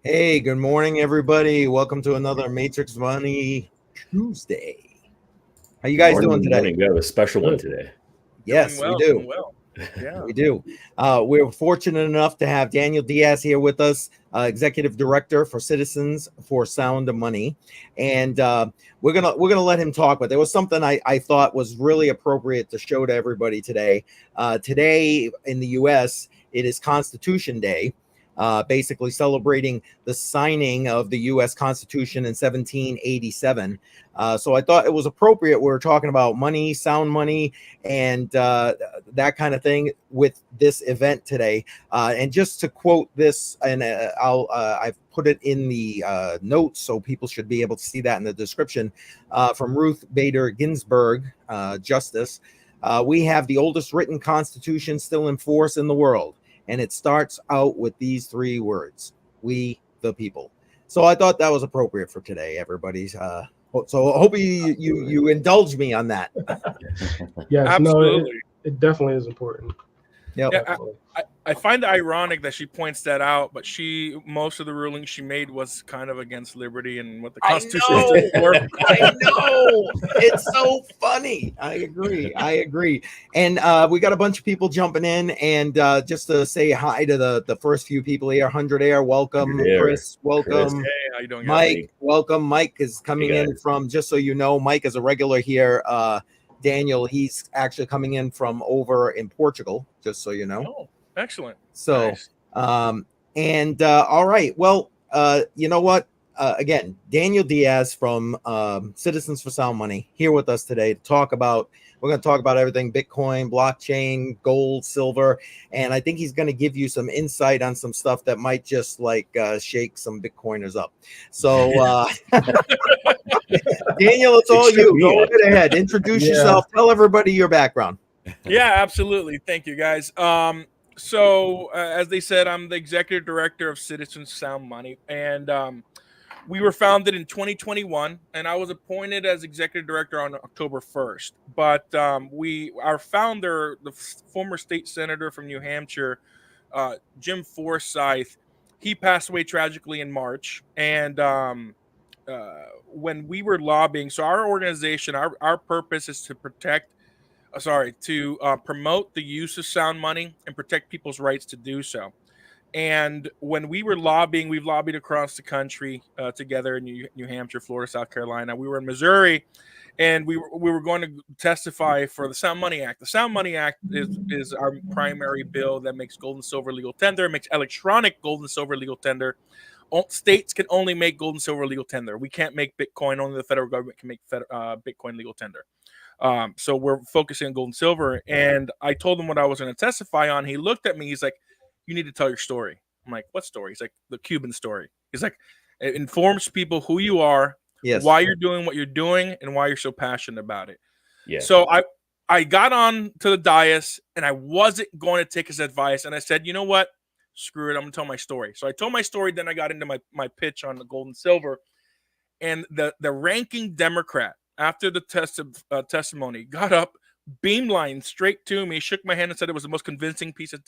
Hey, good morning, everybody. Welcome to another Matrix Money Tuesday. How you guys doing today? Morning. We have a special one today. Yes, we do. Doing well. Yeah. We do. We're fortunate enough to have Daniel Diaz here with us, Executive Director for Citizens for Sound Money, and we're gonna let him talk. But there was something I thought was really appropriate to show to everybody today. Today in the U.S., it is Constitution Day. Basically celebrating the signing of the U.S. Constitution in 1787. So I thought it was appropriate. We're talking about money, sound money, and that kind of thing with this event today. And just to quote this, and I've put it in the notes, so people should be able to see that in the description, from Ruth Bader Ginsburg, Justice. We have the oldest written constitution still in force in the world. And it starts out with these three words: we the people. So I thought that was appropriate for today, everybody. So I hope you indulge me on that. Yes, absolutely. No, it definitely is important. Yep. Yeah, I find it ironic that she points that out, but most of the rulings she made was kind of against liberty and what the Constitution is for. I know. It's so funny. I agree. And we got a bunch of people jumping in, and just to say hi to the first few people here. 100 Air, welcome. Chris, welcome. Hey, how you doing, Mike, guys? welcome. Mike is coming in from, just so you know, Mike is a regular here. Daniel, he's actually coming in from over in Portugal, just so you know. Oh, excellent. So, nice. All right. Well, you know what? Again, Daniel Diaz from Citizens for Sound Money here with us today to talk about. We're going to talk about everything: Bitcoin, blockchain, gold, silver, and I think he's going to give you some insight on some stuff that might just shake some Bitcoiners up. So, Daniel, it's all you. Go right ahead. Introduce yourself. Tell everybody your background. Yeah, absolutely. Thank you, guys. So as they said, I'm the executive director of Citizens Sound Money, and we were founded in 2021, and I was appointed as executive director on October 1st. But our founder, the former state senator from New Hampshire, Jim Forsyth, he passed away tragically in March. And when we were lobbying, so our organization, our purpose is to promote the use of sound money and protect people's rights to do so. And when we were lobbying, we've lobbied across the country together in New Hampshire, Florida, South Carolina. We were in Missouri, and we were going to testify for the Sound Money Act. The Sound Money Act is our primary bill that makes gold and silver legal tender, makes electronic gold and silver legal tender. States can only make gold and silver legal tender. We can't make Bitcoin. Only the federal government can make Bitcoin legal tender. So we're focusing on gold and silver. And I told him what I was going to testify on. He looked at me. He's like, "You need to tell your story." I'm like, "What story?" He's like, "The Cuban story." He's like, "It informs people who you are, why you're doing what you're doing, and why you're so passionate about it." Yeah. So I got on to the dais, and I wasn't going to take his advice. And I said, "You know what? Screw it. I'm going to tell my story." So I told my story. Then I got into my pitch on the gold and silver. And the ranking Democrat, after the testimony, got up, beamline straight to me, shook my hand, and said it was the most convincing piece of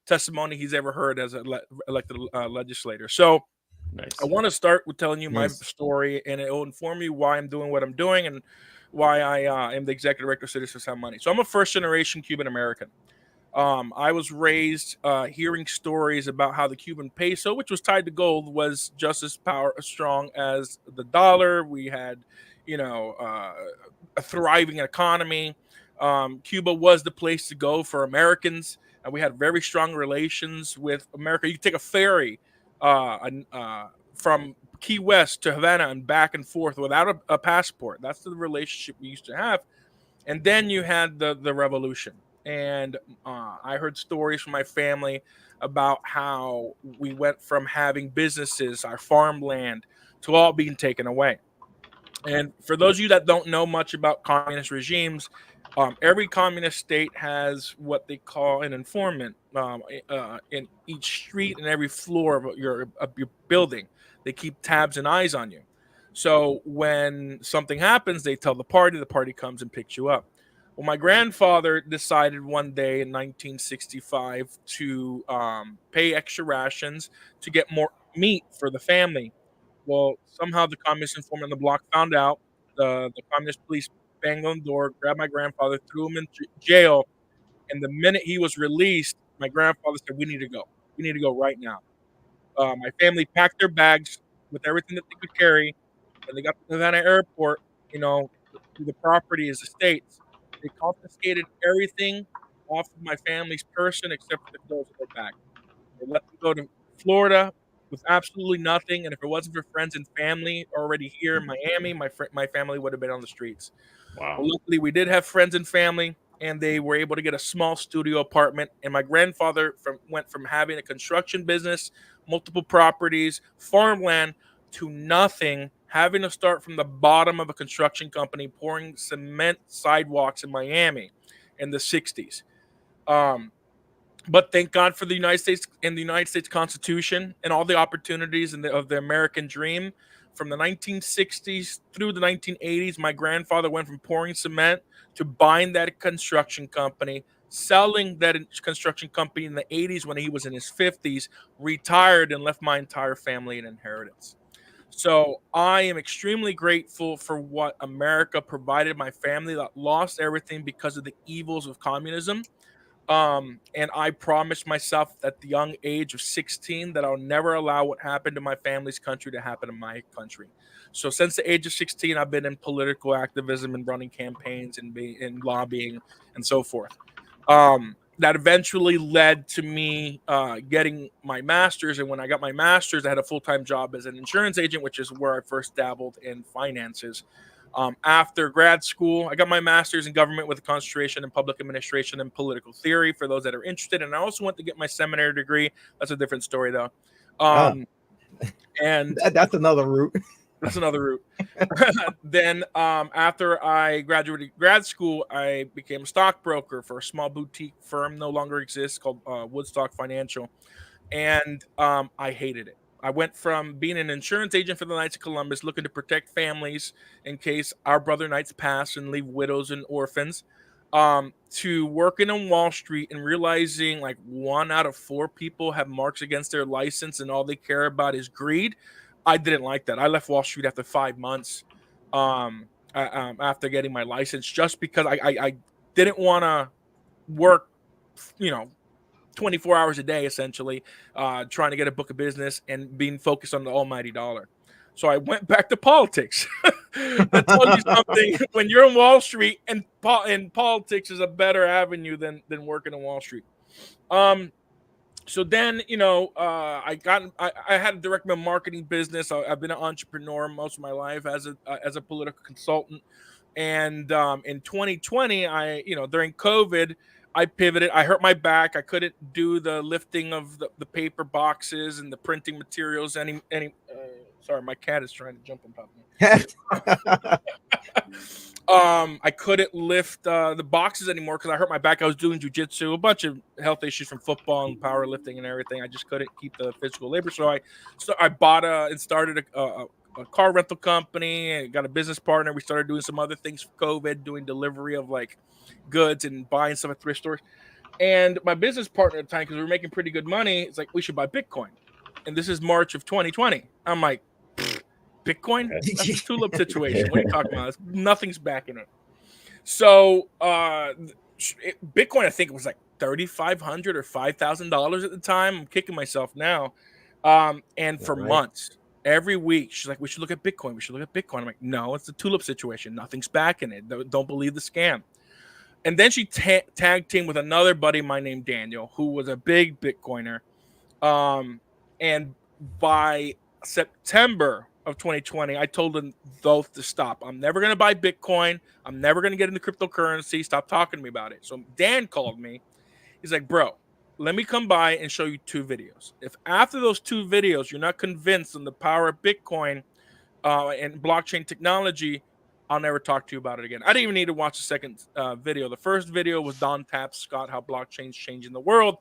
testimony he's ever heard as an elected legislator. So nice. I want to start with telling you my story, and it will inform you why I'm doing what I'm doing and why I am the executive director of Citizens for Sound Money. So I'm a first-generation Cuban American. I was raised hearing stories about how the Cuban peso, which was tied to gold, was just as strong as the dollar. We had, a thriving economy. Cuba was the place to go for Americans. And we had very strong relations with America. You could take a ferry from Key West to Havana and back and forth without a passport. That's the relationship we used to have. And then you had the revolution. And I heard stories from my family about how we went from having businesses, our farmland, to all being taken away. And for those of you that don't know much about communist regimes, every communist state has what they call an informant in each street and every floor of your building. They keep tabs and eyes on you. So when something happens, they tell the party comes and picks you up. Well, my grandfather decided one day in 1965 to pay extra rations to get more meat for the family. Well, somehow the communist informant on the block found out. The communist police banged on the door, grabbed my grandfather, threw him in jail. And the minute he was released, my grandfather said, "We need to go. We need to go right now." My family packed their bags with everything that they could carry. When they got to the Havana airport, you know, the property is estates. They confiscated everything off of my family's person except for the clothes in their bag. They let me go to Florida with absolutely nothing, and if it wasn't for friends and family already here in Miami, my family would have been on the streets. Wow. Well, luckily, we did have friends and family, and they were able to get a small studio apartment. And my grandfather went from having a construction business, multiple properties, farmland, to nothing, having to start from the bottom of a construction company, pouring cement sidewalks in Miami in the 60s. But thank God for the United States and the United States Constitution and all the opportunities of the American dream. From the 1960s through the 1980s, my grandfather went from pouring cement to buying that construction company, selling that construction company in the 80s when he was in his 50s, retired, and left my entire family an inheritance. So I am extremely grateful for what America provided my family that lost everything because of the evils of communism. And I promised myself at the young age of 16 that I'll never allow what happened to my family's country to happen to my country. So since the age of 16, I've been in political activism and running campaigns and lobbying and so forth. That eventually led to me getting my master's. And when I got my master's, I had a full-time job as an insurance agent, which is where I first dabbled in finances. After grad school, I got my master's in government with a concentration in public administration and political theory for those that are interested. And I also went to get my seminary degree. That's a different story, though. And that's another route. That's another route. Then after I graduated grad school, I became a stockbroker for a small boutique firm, no longer exists, called Woodstock Financial. And I hated it. I went from being an insurance agent for the Knights of Columbus, looking to protect families in case our brother knights pass and leave widows and orphans, to working on Wall Street and realizing like 1 out of 4 people have marks against their license and all they care about is greed. I didn't like that. I left Wall Street after 5 months after getting my license, just because I didn't want to work, 24 hours a day, essentially, trying to get a book of business and being focused on the almighty dollar. So I went back to politics. That tells you something. When you're in Wall Street, and politics is a better avenue than working on Wall Street. So then, I had a direct mail marketing business. I've been an entrepreneur most of my life as a political consultant. And in 2020, during COVID, I pivoted. I hurt my back. I couldn't do the lifting of the paper boxes and the printing materials. Sorry, my cat is trying to jump on top of me. I couldn't lift the boxes anymore because I hurt my back. I was doing jujitsu, a bunch of health issues from football and powerlifting and everything. I just couldn't keep the physical labor. So I bought and started a car rental company and got a business partner. We started doing some other things for COVID, doing delivery of like goods and buying stuff at thrift stores. And my business partner at the time, because we were making pretty good money, it's like, we should buy Bitcoin. And this is March of 2020. I'm like, Bitcoin? That's a tulip situation. What are you talking about? Nothing's backing it. So Bitcoin, I think it was like $3,500 or $5,000 at the time. I'm kicking myself now. And for months, every week, she's like, we should look at Bitcoin. We should look at Bitcoin. I'm like, no, it's a tulip situation. Nothing's backing it. Don't believe the scam. And then she tag teamed with another buddy of mine named Daniel, who was a big Bitcoiner. And by September of 2020, I told them both to stop. I'm never going to buy Bitcoin. I'm never going to get into cryptocurrency. Stop talking to me about it. So Dan called me. He's like, bro, let me come by and show you 2 videos. If after those 2 videos, you're not convinced on the power of Bitcoin and blockchain technology, I'll never talk to you about it again. I didn't even need to watch the second video. The first video was Don Tapscott, how blockchain's changing the world.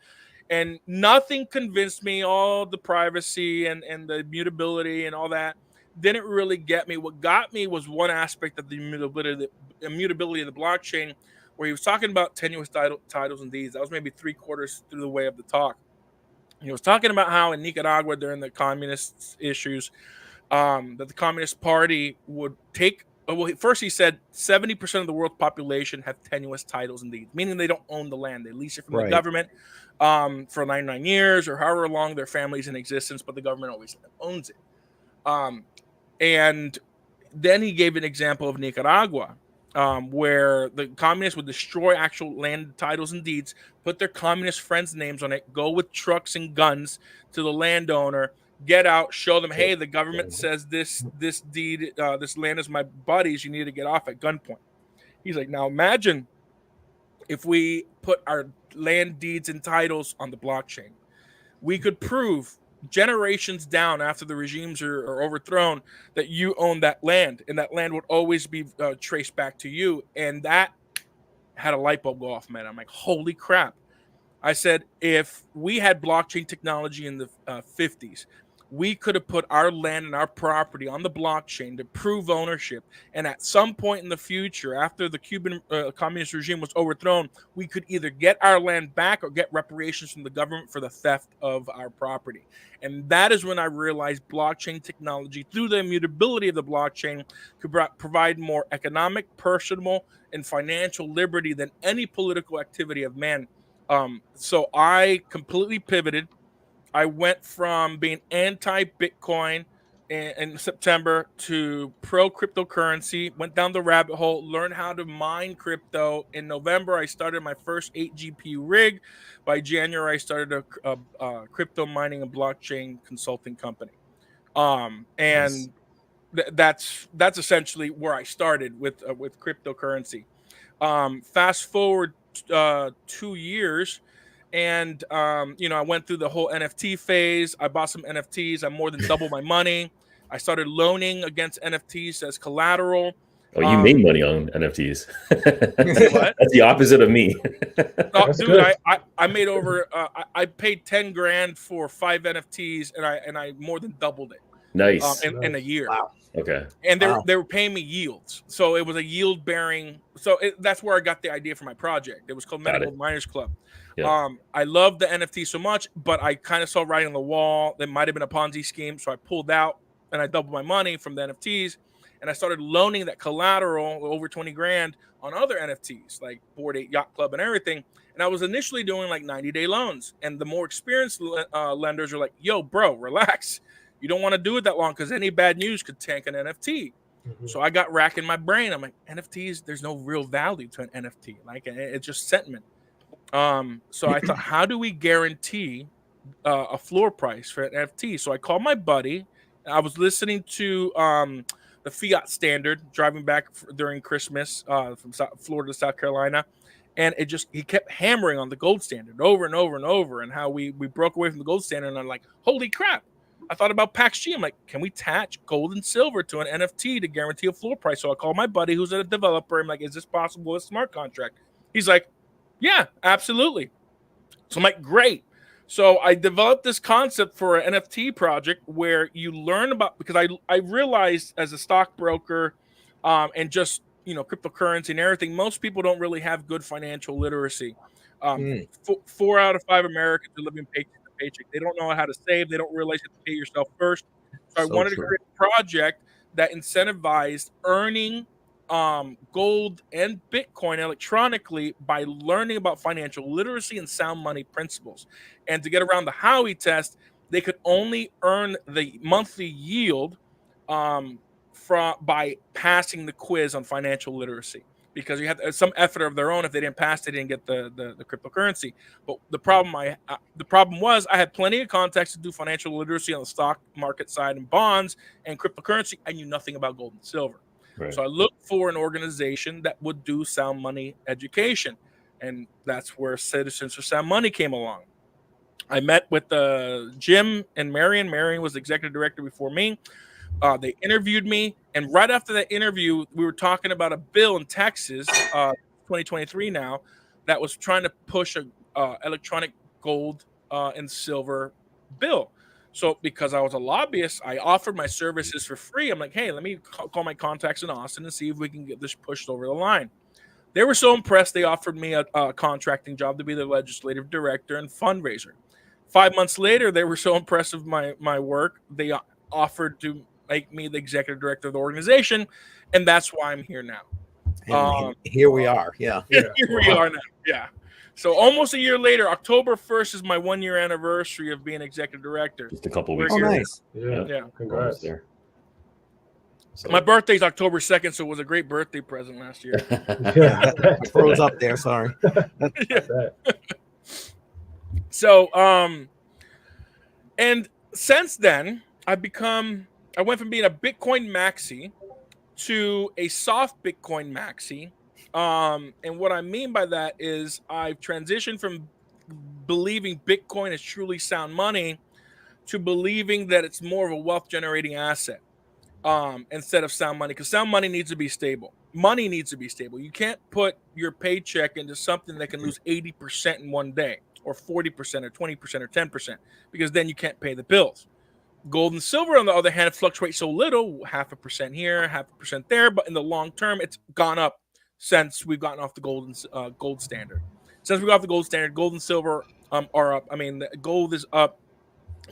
And nothing convinced me. All the privacy and the immutability and all that didn't really get me. What got me was one aspect of the immutability of the blockchain, where he was talking about tenuous titles and deeds. That was maybe 3/4 through the way of the talk. He was talking about how in Nicaragua during the communist issues, that the Communist Party would take. Well, first he said 70% of the world's population have tenuous titles and deeds, meaning they don't own the land. They lease it from the government for 99 years or however long their family's in existence, but the government always owns it. And then he gave an example of Nicaragua, where the communists would destroy actual land titles and deeds, put their communist friends' names on it, go with trucks and guns to the landowner, get out, show them, hey, the government says this deed, this land is my buddy's, you need to get off at gunpoint. He's like, now imagine if we put our land deeds and titles on the blockchain. We could prove generations down after the regimes are overthrown that you own that land, and that land would always be traced back to you. And that had a light bulb go off, man. I'm like, holy crap. I said, if we had blockchain technology in the 50s, we could have put our land and our property on the blockchain to prove ownership. And at some point in the future, after the Cuban communist regime was overthrown, we could either get our land back or get reparations from the government for the theft of our property. And that is when I realized blockchain technology, through the immutability of the blockchain, could provide more economic, personal, and financial liberty than any political activity of man. So I completely pivoted. I went from being anti-Bitcoin in September to pro-cryptocurrency, went down the rabbit hole, learned how to mine crypto. In November, I started my first 8 GPU rig. By January, I started a crypto mining and blockchain consulting company. And that's essentially where I started with cryptocurrency. Fast forward 2 years, and I went through the whole NFT phase. I bought some NFTs. I more than doubled my money. I started loaning against NFTs as collateral. Oh, you made money on NFTs. What? That's the opposite of me. Oh, dude, I made over. I paid $10,000 for 5 NFTs, and I more than doubled it. Nice. In a year. Wow. Okay. And they were paying me yields, so it was a yield bearing. So that's where I got the idea for my project. It was called Medical Miners Club. Yeah. I love the NFT so much, but I kind of saw writing on the wall that might have been a Ponzi scheme, so I pulled out and I doubled my money from the NFTs, and I started loaning that collateral over $20,000 on other NFTs like Bored Ape Yacht Club and everything. And I was initially doing like 90-day loans, and the more experienced lenders are like, "Yo, bro, relax. You don't want to do it that long because any bad news could tank an NFT." Mm-hmm. So I got racking my brain. I'm like, NFTs, there's no real value to an NFT. Like, it's just sentiment. So I thought, how do we guarantee a floor price for an NFT? So I called my buddy. I was listening to the Fiat standard driving back during Christmas from Florida to South Carolina. And he kept hammering on the gold standard over and over and over, and how we broke away from the gold standard. And I'm like, holy crap. I thought about PAX G. I'm like, can we attach gold and silver to an NFT to guarantee a floor price? So I called my buddy who's a developer. I'm like, is this possible with a smart contract? He's like, yeah, absolutely. So I'm like, great. So I developed this concept for an NFT project where you learn about, because I realized as a stockbroker and just, cryptocurrency and everything, most people don't really have good financial literacy. 4 out of 5 Americans are living paycheck to paycheck. They don't know how to save. They don't realize you have to pay yourself first. So I wanted to create a project that incentivized earning gold and Bitcoin electronically by learning about financial literacy and sound money principles. And to get around the Howey test, they could only earn the monthly yield by passing the quiz on financial literacy, because you had some effort of their own. If they didn't pass, they didn't get the cryptocurrency. But the problem was I had plenty of contacts to do financial literacy on the stock market side and bonds and cryptocurrency. I knew nothing about gold and silver. Right. So I looked for an organization that would do sound money education, and that's where Citizens for Sound Money came along. I met with Jim and Marion. Marion was the executive director before me. They interviewed me, and right after that interview, we were talking about a bill in Texas, 2023 now, that was trying to push a electronic gold and silver bill. So because I was a lobbyist, I offered my services for free. I'm like, hey, let me call my contacts in Austin and see if we can get this pushed over the line. They were so impressed, they offered me a contracting job to be their legislative director and fundraiser. 5 months later, they were so impressed with my work, they offered to make me the executive director of the organization, and that's why I'm here now. And here we are. Yeah. Here we are now. Yeah. So almost a year later, October 1st is my 1 year anniversary of being executive director. Just a couple weeks. Oh, ago. nice. Yeah. Congrats. There. So, My birthday's October 2nd, so it was a great birthday present last year. Yeah. I froze up there. Sorry. So, and since then, I went from being a Bitcoin maxi to a soft Bitcoin maxi. And what I mean by that is I've transitioned from believing Bitcoin is truly sound money to believing that it's more of a wealth generating asset. Instead of sound money, because sound money needs to be stable. Money needs to be stable. You can't put your paycheck into something that can lose 80% in one day, or 40%, or 20%, or 10%, because then you can't pay the bills. Gold and silver, on the other hand, fluctuate so little, 0.5% here, 0.5% there, but in the long term, it's gone up since we've gotten off the gold standard. Since we got off the gold standard, gold and silver are up. I mean, the gold is up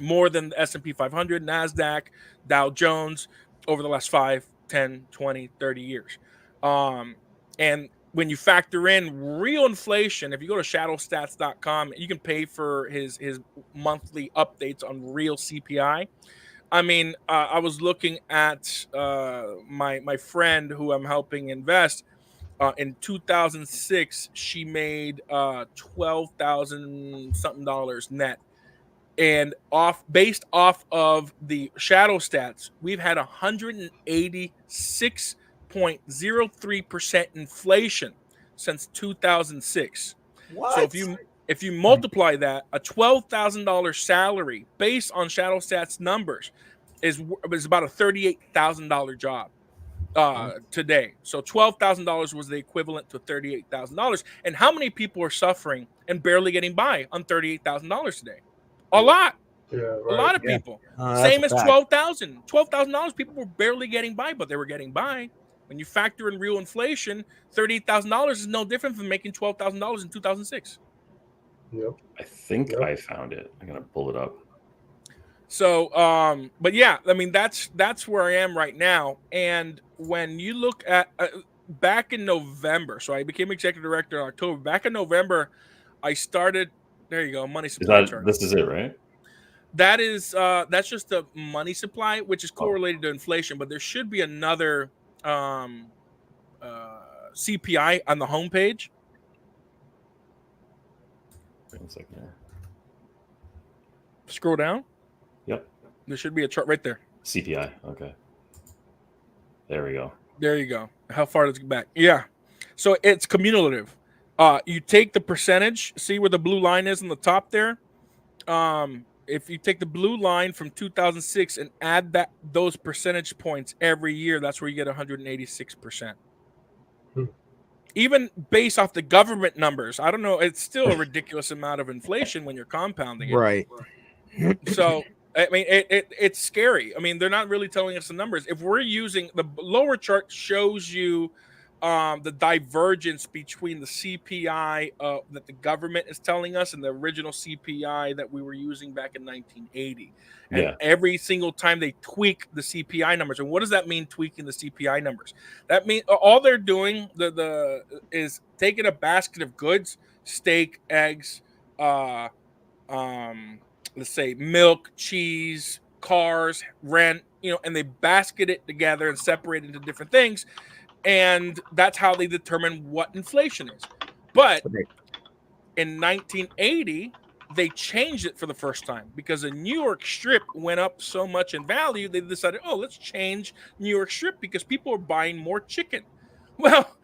more than the S&P 500, NASDAQ, Dow Jones over the last 5, 10, 20, 30 years. And when you factor in real inflation, if you go to shadowstats.com, you can pay for his monthly updates on real CPI. I mean, I was looking at my friend who I'm helping invest. In 2006, she made $12,000 something net. And based off of the shadow stats, we've had 186.03% inflation since 2006. What? So if you multiply that, a $12,000 salary based on shadow stats numbers is about a $38,000 job today. So $12,000 was the equivalent to $38,000. And how many people are suffering and barely getting by on $38,000 today? A lot. Yeah, right. A lot of people. That's Same a as fact. $12,000. People were barely getting by, but they were getting by. When you factor in real inflation, $38,000 is no different from making $12,000 in 2006. Yep. I think I found it. I'm gonna pull it up. So, but yeah, I mean that's where I am right now. And when you look at back in November, so I became executive director in October. Back in November, I started. There you go, money supply chart. This is it, right? That is that's just the money supply, which is correlated to inflation. But there should be another CPI on the homepage. Wait a second here. Scroll down. Yep. There should be a chart right there. CPI. Okay. There we go. There you go. How far does it get back? Yeah. So it's cumulative. You take the percentage. See where the blue line is on the top there. If you take the blue line from 2006 and add those percentage points every year, that's where you get 186%. Even based off the government numbers, I don't know. It's still a ridiculous amount of inflation when you're compounding it. Right. So, I mean, it's scary. I mean, they're not really telling us the numbers. If we're using the lower chart, shows you the divergence between the CPI that the government is telling us and the original CPI that we were using back in 1980. And every single time they tweak the CPI numbers. And what does that mean, tweaking the CPI numbers? That means all they're doing is taking a basket of goods, steak, eggs, let's say milk, cheese, cars, rent, and they basket it together and separate it into different things. And that's how they determine what inflation is. But in 1980, they changed it for the first time because the New York Strip went up so much in value. They decided, let's change New York Strip because people are buying more chicken. Well,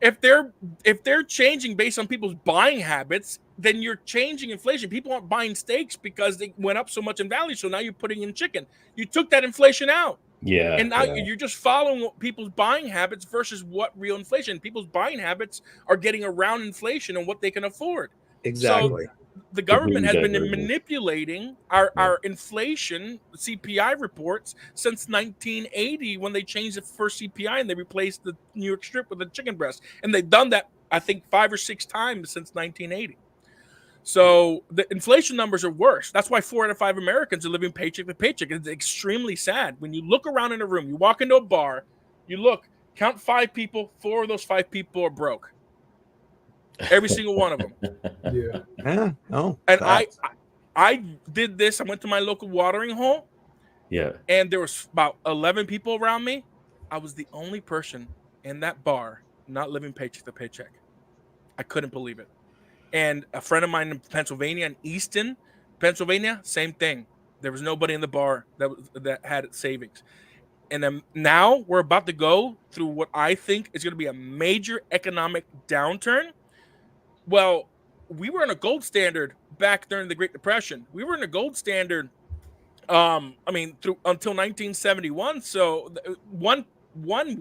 if they're changing based on people's buying habits, then you're changing inflation. People aren't buying steaks because they went up so much in value. So now you're putting in chicken. You took that inflation out. Yeah. And now you're just following people's buying habits versus what real inflation. People's buying habits are getting around inflation and what they can afford. Exactly. So the government has been manipulating our inflation CPI reports since 1980 when they changed the first CPI and they replaced the New York Strip with a chicken breast. And they've done that I think 5 or 6 times since 1980. So the inflation numbers are worse. That's why 4 out of 5 Americans are living paycheck to paycheck. It's extremely sad. When you look around in a room, you walk into a bar, you look, count 5 people, 4 of those 5 people are broke. Every single one of them. Yeah. Yeah. No. And facts. I did this. I went to my local watering hole, Yeah. and there was about 11 people around me. I was the only person in that bar not living paycheck to paycheck. I couldn't believe it. And a friend of mine in Pennsylvania, in Easton, Pennsylvania, same thing. There was nobody in the bar that had savings. And then now we're about to go through what I think is going to be a major economic downturn. Well, we were in a gold standard back during the Great Depression. We were in a gold standard, through until 1971. So one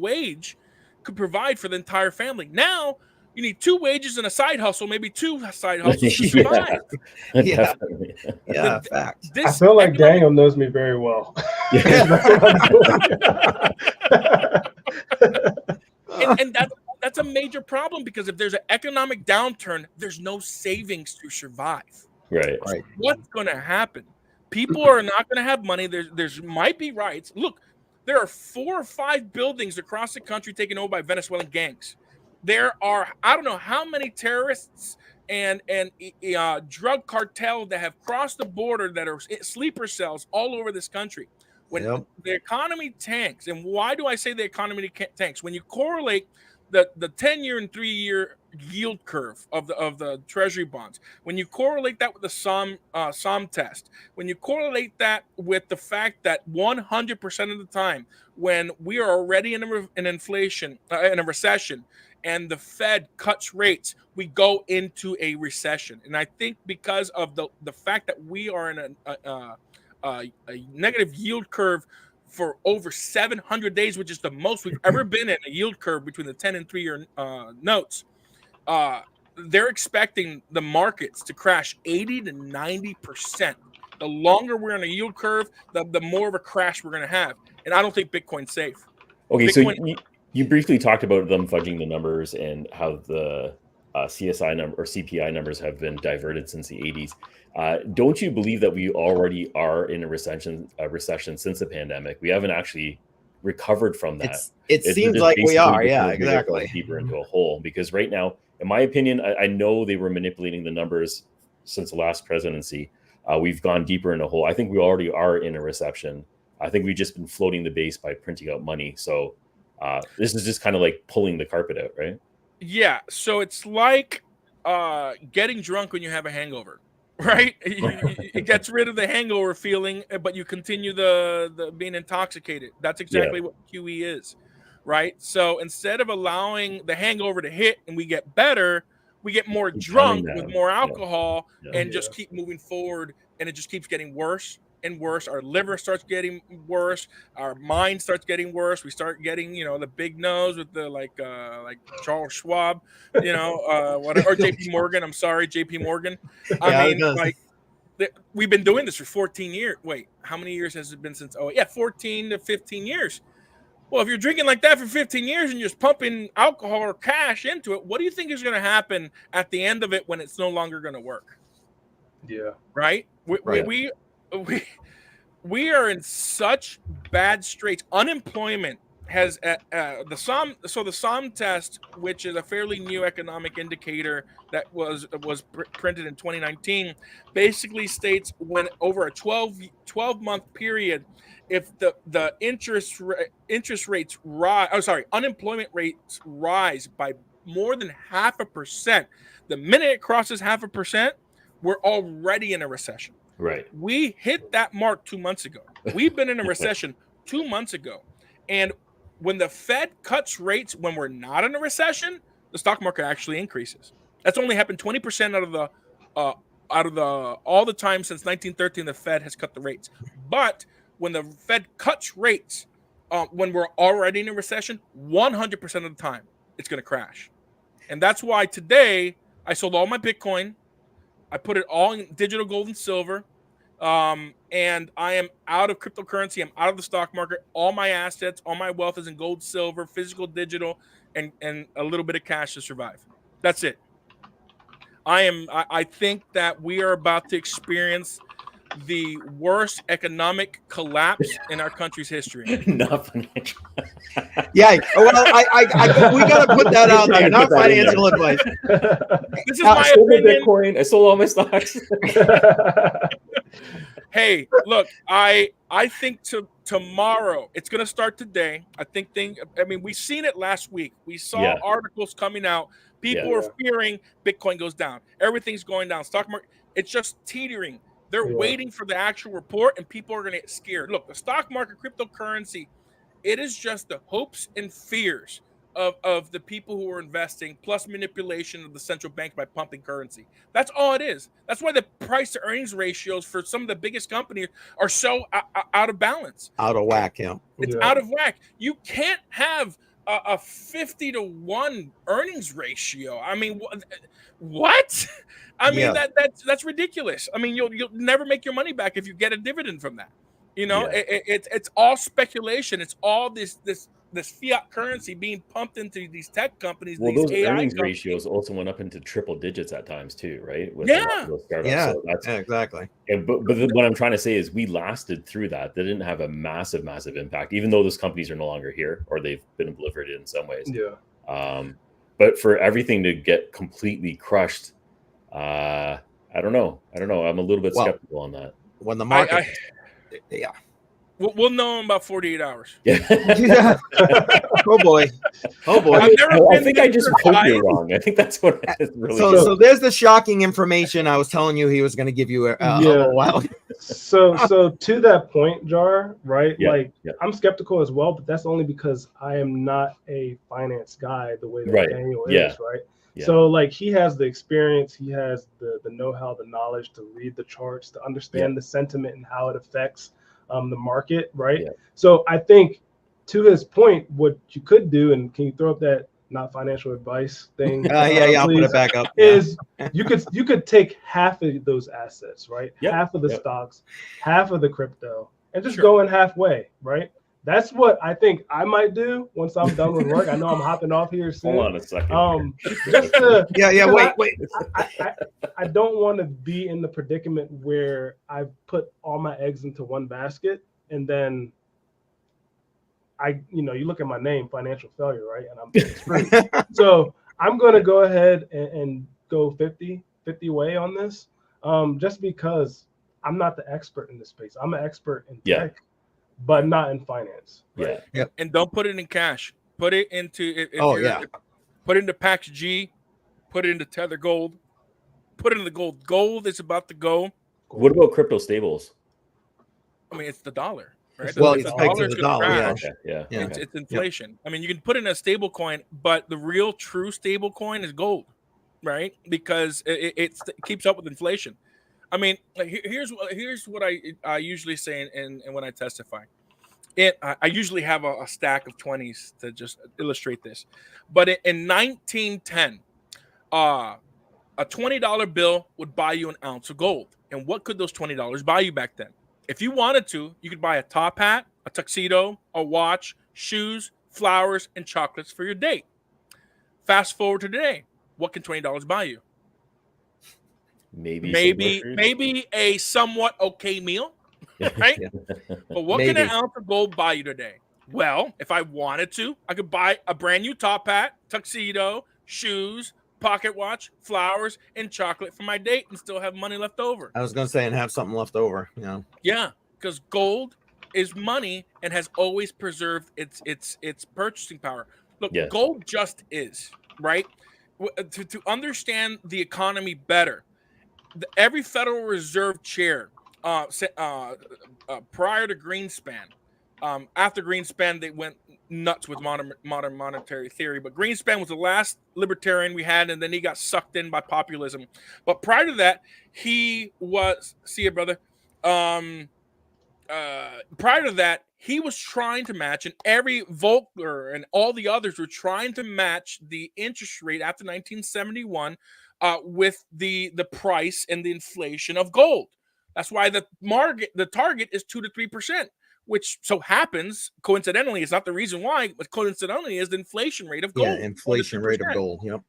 wage could provide for the entire family. Now you need 2 wages and a side hustle, maybe 2 side hustles to survive. Yeah. Definitely. Yeah. Facts. I feel like Daniel knows me very well. That's what I'm doing. and that's a major problem, because if there's an economic downturn, there's no savings to survive. Right. Right. What's going to happen? People are not going to have money. There's might be riots. Look, there are 4 or 5 buildings across the country taken over by Venezuelan gangs. There are, I don't know how many terrorists and drug cartels that have crossed the border that are sleeper cells all over this country. When the economy tanks, and why do I say the economy tanks? When you correlate the 10-year and 3-year yield curve of the treasury bonds, when you correlate that with the SOM test, when you correlate that with the fact that 100% of the time when we are already in an inflation, in a recession, and the Fed cuts rates, we go into a recession. And I think because of the fact that we are in a negative yield curve for over 700 days, which is the most we've ever been in a yield curve between the 10 and 3-year notes, they're expecting the markets to crash 80 to 90%. The longer we're on a yield curve, the more of a crash we're going to have. And I don't think Bitcoin's safe. Okay, Bitcoin, so you briefly talked about them fudging the numbers and how the CSI number or CPI numbers have been diverted since the 80s. Don't you believe that we already are in a recession since the pandemic? We haven't actually recovered from that. It seems like we are. Yeah, Deeper into a hole, because right now, in my opinion, I know they were manipulating the numbers since the last presidency. We've gone deeper in a hole. I think we already are in a recession. I think we've just been floating the base by printing out money. So this is just kind of like pulling the carpet out, right? Yeah. So it's like getting drunk when you have a hangover, right? It gets rid of the hangover feeling, but you continue the being intoxicated. That's exactly what QE is, right? So instead of allowing the hangover to hit and we get better, we get more drunk with more alcohol and just keep moving forward, and it just keeps getting worse and worse. Our liver starts getting worse. Our mind starts getting worse. We start getting, the big nose with the like Charles Schwab, or JP Morgan. I'm sorry, JP Morgan. We've been doing this for 14 years. Wait, how many years has it been since? 14 to 15 years. Well, if you're drinking like that for 15 years and you're just pumping alcohol or cash into it, what do you think is going to happen at the end of it when it's no longer going to work? Yeah. Right? We are in such bad straits. Unemployment has the SOM test, which is a fairly new economic indicator that was printed in 2019, basically states when over a 12-month period, if the unemployment rates rise by more than 0.5%, the minute it crosses 0.5%, we're already in a recession. Right. We hit that mark 2 months ago. We've been in a recession 2 months ago. And when the Fed cuts rates when we're not in a recession, the stock market actually increases. That's only happened 20% out of all the time since 1913 the Fed has cut the rates. But when the Fed cuts rates when we're already in a recession, 100% of the time it's going to crash. And that's why today I sold all my Bitcoin. I put it all in digital gold and silver, and I am out of cryptocurrency. I'm out of the stock market. All my assets, all my wealth is in gold, silver, physical, digital, and a little bit of cash to survive. That's it. I think that we are about to experience the worst economic collapse in our country's history. Not financial. Yeah. Well, we got to put that out there. Not financial advice. This is my sold my opinion. Bitcoin. I sold all my stocks. Hey, look, I think tomorrow it's going to start today. I mean, we've seen it last week. We saw articles coming out. People are fearing Bitcoin goes down. Everything's going down. Stock market, it's just teetering. They're waiting for the actual report, and people are going to get scared. Look, the stock market, cryptocurrency, it is just the hopes and fears of the people who are investing, plus manipulation of the central bank by pumping currency. That's all it is. That's why the price to earnings ratios for some of the biggest companies are so out of balance. Out of whack, yeah. It's out of whack. You can't have a 50-to-1 earnings ratio. I mean, what? I mean, that's ridiculous. I mean, you'll never make your money back if you get a dividend from that. You know, it's all speculation. It's all this fiat currency being pumped into these tech companies. Well, these those AI earnings companies. ratios also went up into triple digits at times too, right? With Yeah, So that's, exactly. But what I'm trying to say is we lasted through that. They didn't have a massive impact, even though those companies are no longer here or they've been obliterated in some ways. Yeah. But for everything to get completely crushed, I don't know. I'm a little bit skeptical on that. When the market, We'll know in about 48 hours. Yeah. Oh boy. I think I just hope you're wrong. I think that's what it is really. So there's the shocking information I was telling you he was going to give you a little while. So to that point, Jar, right? Yeah, I'm skeptical as well, but that's only because I am not a finance guy the way that Daniel is, right? Yeah. So like he has the experience, he has the know-how, the knowledge to read the charts, to understand the sentiment and how it affects the market, right? Yeah. So I think to his point, what you could do, and can you throw up that not financial advice thing? I'll put it back up. Is you could take half of those assets, right? Half of the stocks, half of the crypto, and just go in halfway, right? That's what I think I might do once I'm done with work. I know I'm hopping off here soon. Hold on a second. Just to, wait. I don't want to be in the predicament where I put all my eggs into one basket and then you look at my name, financial failure, right? And I'm screwed. So I'm going to go ahead and go 50 way on this, just because I'm not the expert in this space. I'm an expert in tech, but not in finance. Right? Yeah. And don't put it in cash. Put it into put it into Pax G, put it into Tether Gold, put it in the gold. Gold is about to go. What about crypto stables? I mean, it's the dollar, right? Well, it's pegged to the dollar. Yeah. It's inflation. I mean, you can put in a stable coin, but the real true stable coin is gold, right? Because it keeps up with inflation. I mean, here's what I usually say, and when I testify, I usually have a stack of 20s to just illustrate this. But in 1910, a $20 bill would buy you an ounce of gold. And what could those $20 buy you back then? If you wanted to, you could buy a top hat, a tuxedo, a watch, shoes, flowers, and chocolates for your date. Fast forward to today, what can $20 buy you? Maybe a somewhat okay meal, right? But what can an ounce of gold buy you today? Well, if I wanted to, I could buy a brand new top hat, tuxedo, shoes, pocket watch, flowers, and chocolate for my date and still have money left over. I was going to say, and have something left over. Yeah, because gold is money and has always preserved its purchasing power. Look, gold just is, right? To understand the economy better, every Federal Reserve chair prior to Greenspan, after Greenspan, they went nuts with modern monetary theory. But Greenspan was the last libertarian we had, and then he got sucked in by populism. But prior to that, he was prior to that, he was trying to match, and every Volcker and all the others were trying to match the interest rate after 1971 with the price and the inflation of gold. That's why the target is 2 to 3%, which so happens coincidentally. It's not the reason why, but coincidentally is the inflation rate of gold. Yeah, inflation rate of gold. Yep.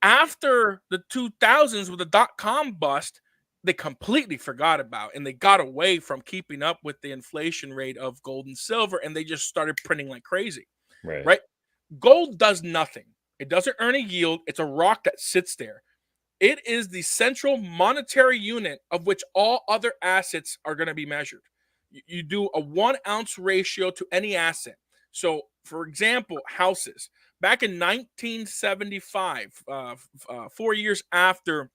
After the 2000s with the dot-com bust, they completely forgot about, and they got away from keeping up with the inflation rate of gold and silver, and they just started printing like crazy. Right? Gold does nothing. It doesn't earn a yield. It's a rock that sits there. It is the central monetary unit of which all other assets are going to be measured. You do a 1 ounce ratio to any asset. So, for example, houses. Back in 1975, 4 years after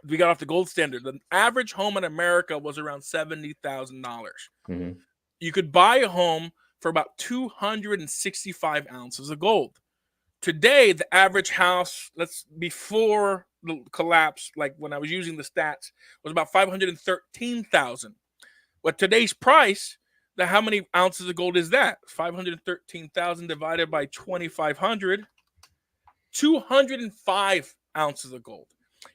we got off the gold standard, the average home in America was around $70,000. Mm-hmm. You could buy a home for about 265 ounces of gold. Today, the average house, before the collapse, like when I was using the stats, was about 513,000. But today's price, how many ounces of gold is that? 513,000 divided by 2,500, 205 ounces of gold.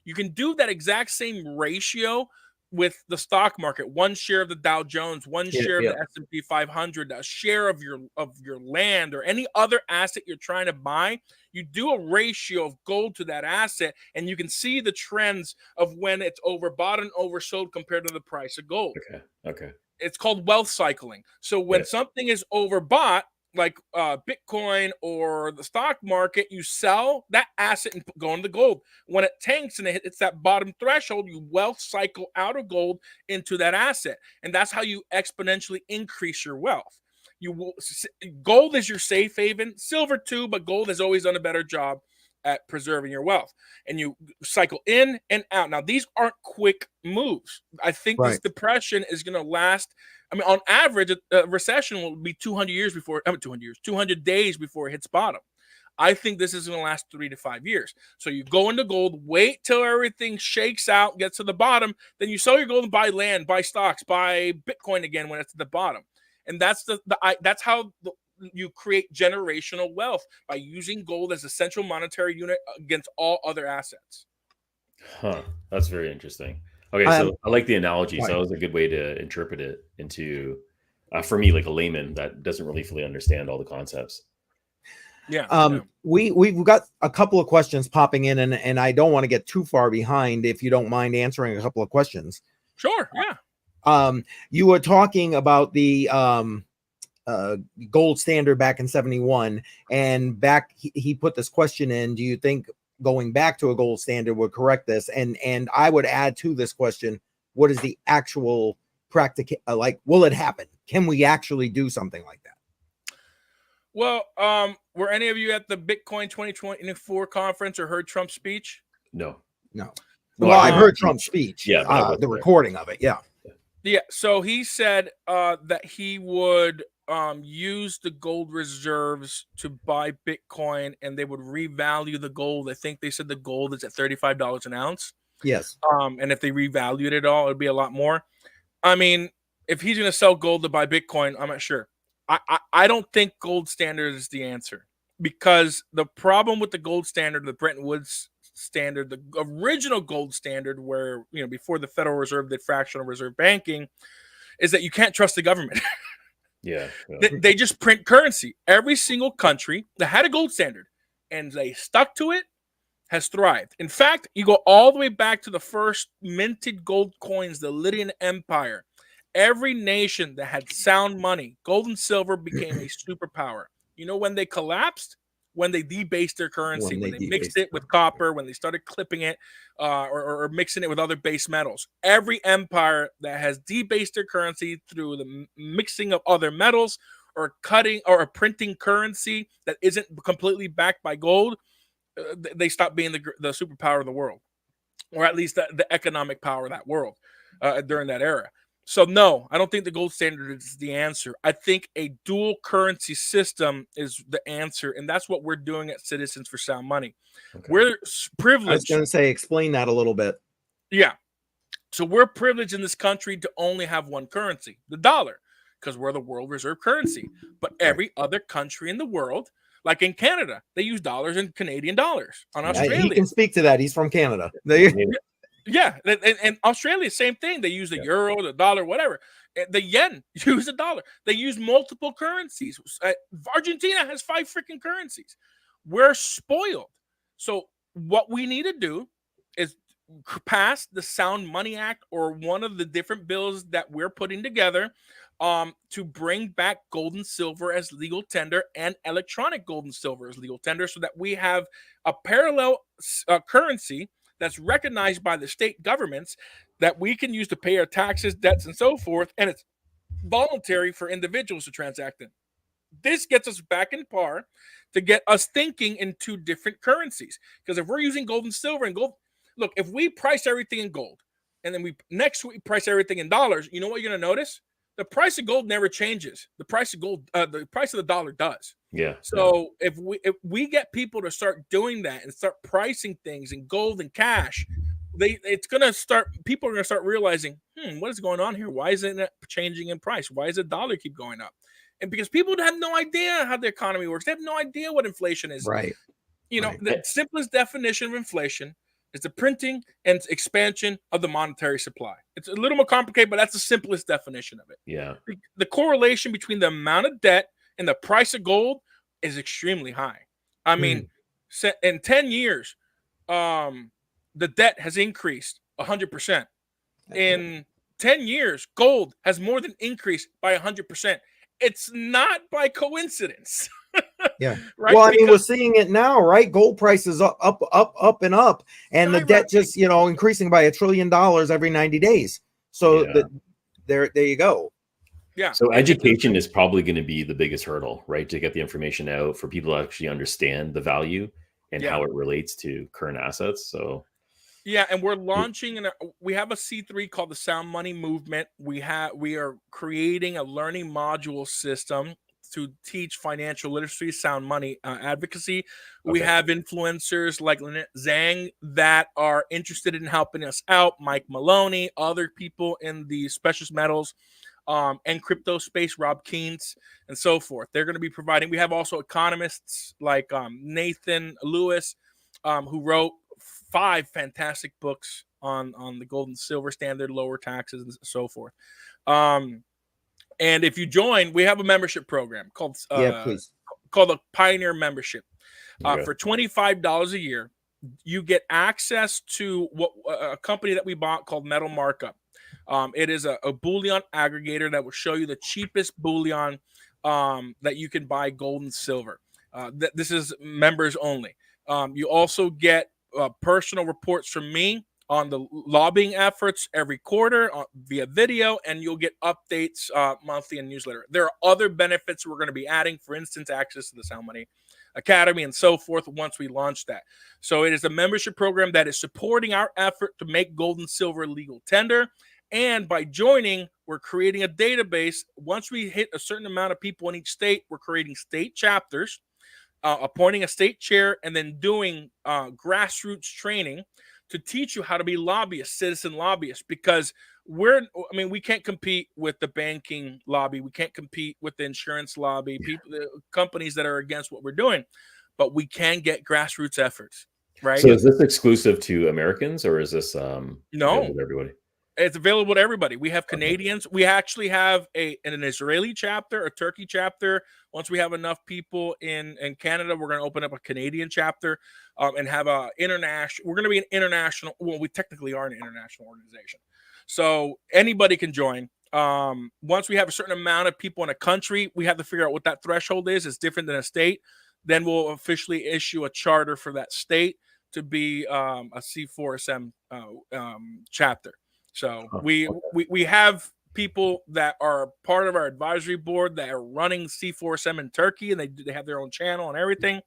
You can do that exact same ratio with the stock market. 1 share of the Dow Jones, 1 share of the S&P 500, a share of your land or any other asset you're trying to buy. You do a ratio of gold to that asset, and you can see the trends of when it's overbought and oversold compared to the price of gold. Okay. It's called wealth cycling. So when something is overbought, like Bitcoin or the stock market, you sell that asset and go into gold. When it tanks and it's that bottom threshold, you wealth cycle out of gold into that asset. And that's how you exponentially increase your wealth. Gold is your safe haven, silver too, but gold has always done a better job at preserving your wealth. And you cycle in and out. Now, these aren't quick moves. I think this depression is going to last. I mean, on average, a recession will be 200 days before it hits bottom. I think this is going to last 3 to 5 years. So you go into gold, wait till everything shakes out, gets to the bottom, then you sell your gold and buy land, buy stocks, buy Bitcoin again when it's at the bottom. And that's that's how you create generational wealth, by using gold as a central monetary unit against all other assets. That's very interesting. Okay, so I like the analogy. So that was a good way to interpret it into, for me, like a layman that doesn't really fully understand all the concepts. We've got a couple of questions popping in, and I don't want to get too far behind. If you don't mind answering a couple of questions. Sure. Yeah. You were talking about the gold standard back in 71, and he put this question in: do you think going back to a gold standard would correct this? And I would add to this question, what is the actual practical, will it happen? Can we actually do something like that? Well, were any of you at the Bitcoin 2024 conference or heard Trump's speech? No. Well, I've heard Trump's speech. Yeah, the recording of it. Yeah. So he said that he would use the gold reserves to buy Bitcoin, and they would revalue the gold. I think they said the gold is at $35 an ounce. Yes. And if they revalued it all, it'd be a lot more. I mean, if he's going to sell gold to buy Bitcoin, I'm not sure. I don't think gold standard is the answer, because the problem with the gold standard, the Bretton Woods standard, the original gold standard, where, before the Federal Reserve did fractional reserve banking, is that you can't trust the government. They just print currency. Every single country that had a gold standard and they stuck to it has thrived. In fact, you go all the way back to the first minted gold coins, the Lydian Empire. Every nation that had sound money, gold and silver, became a superpower. You know when they collapsed? When they debased their currency, when they mixed it with copper, when they started clipping it or mixing it with other base metals. Every empire that has debased their currency through the mixing of other metals or cutting or printing currency that isn't completely backed by gold, they stop being the superpower of the world, or at least the economic power of that world during that era. So no, I don't think the gold standard is the answer. I think a dual currency system is the answer, and that's what we're doing at Citizens for Sound Money. Okay. We're privileged. I was going to say, explain that a little bit. Yeah. So we're privileged in this country to only have one currency, the dollar, because we're the world reserve currency. But every other country in the world, like in Canada, they use dollars and Canadian dollars. On Australia, he can speak to that. He's from Canada. Yeah, and Australia, same thing. They use the euro, the dollar, whatever. The yen, use the dollar. They use multiple currencies. Argentina has 5 freaking currencies. We're spoiled. So what we need to do is pass the Sound Money Act, or one of the different bills that we're putting together, to bring back gold and silver as legal tender and electronic gold and silver as legal tender, so that we have a parallel currency that's recognized by the state governments that we can use to pay our taxes, debts, and so forth, and it's voluntary for individuals to transact in. This gets us back in par to get us thinking in two different currencies. Because if we're using gold and silver and gold, look, if we price everything in gold and then we price everything in dollars, you know what you're going to notice? The price of gold never changes. The price of gold, the price of the dollar does. Yeah. So if we get people to start doing that and start pricing things in gold and cash, people are going to start realizing, what is going on here? Why isn't it changing in price? Why does the dollar keep going up? And because people have no idea how the economy works, they have no idea what inflation is. Right. The simplest definition of inflation is the printing and expansion of the monetary supply. It's a little more complicated, but that's the simplest definition of it. Yeah. The correlation between the amount of debt and the price of gold is extremely high. I mean, in 10 years, the debt has increased 100%. In 10 years, gold has more than increased by 100%. It's not by coincidence. Yeah. Right? Well, I mean, we're seeing it now, right? Gold prices up, and up, and the debt just, increasing by $1 trillion every 90 days. So there you go. Yeah. So education is probably going to be the biggest hurdle, right? To get the information out for people to actually understand the value and how it relates to current assets. So. Yeah, and we're launching, we have a C3 called the Sound Money Movement. We are creating a learning module system to teach financial literacy, sound money advocacy. We have influencers like Lynette Zhang that are interested in helping us out, Mike Maloney, other people in the precious metals and crypto space, Rob Keynes, and so forth. They're going to be providing. We have also economists like Nathan Lewis, who wrote 5 fantastic books on the gold and silver standard, lower taxes, and so forth. And if you join, we have a membership program called the Pioneer Membership. For $25 a year, you get access to a company that we bought called Metal Markup. It is a bullion aggregator that will show you the cheapest bullion that you can buy gold and silver. This is members only. You also get personal reports from me on the lobbying efforts every quarter via video, and you'll get updates monthly in newsletter. There are other benefits we're going to be adding, for instance, access to the Sound Money Academy and so forth once we launch that. So it is a membership program that is supporting our effort to make gold and silver legal tender. And by joining, we're creating a database. Once we hit a certain amount of people in each state, we're creating state chapters, appointing a state chair, and then doing grassroots training to teach you how to be lobbyists, citizen lobbyists, because we can't compete with the banking lobby. We can't compete with the insurance lobby, the companies that are against what we're doing, but we can get grassroots efforts, right? So is this exclusive to Americans, or is this no, everybody? It's available to everybody. We have Canadians. We actually have an Israeli chapter, a Turkey chapter. Once we have enough people in Canada, we're going to open up a Canadian chapter and have a international. We're going to be an international. Well, we technically are an international organization, so anybody can join. Once we have a certain amount of people in a country, we have to figure out what that threshold is. It's different than a state. Then we'll officially issue a charter for that state to be a C4SM chapter. So we have people that are part of our advisory board that are running C4SM in Turkey, and they have their own channel and everything.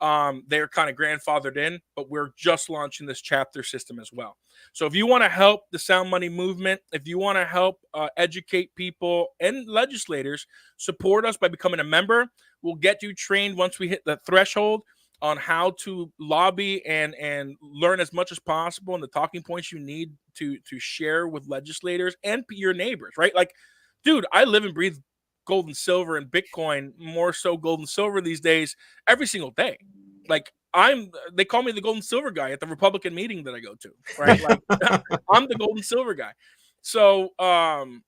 They're kind of grandfathered in, but we're just launching this chapter system as well. So if you want to help the Sound Money movement, if you want to help educate people and legislators, support us by becoming a member. We'll get you trained once we hit the threshold on how to lobby and learn as much as possible, and the talking points you need to share with legislators and your neighbors, right? Like, dude, I live and breathe gold and silver and Bitcoin, more so gold and silver these days, every single day. Like, they call me the gold and silver guy at the Republican meeting that I go to, right? Like, I'm the gold and silver guy. So, join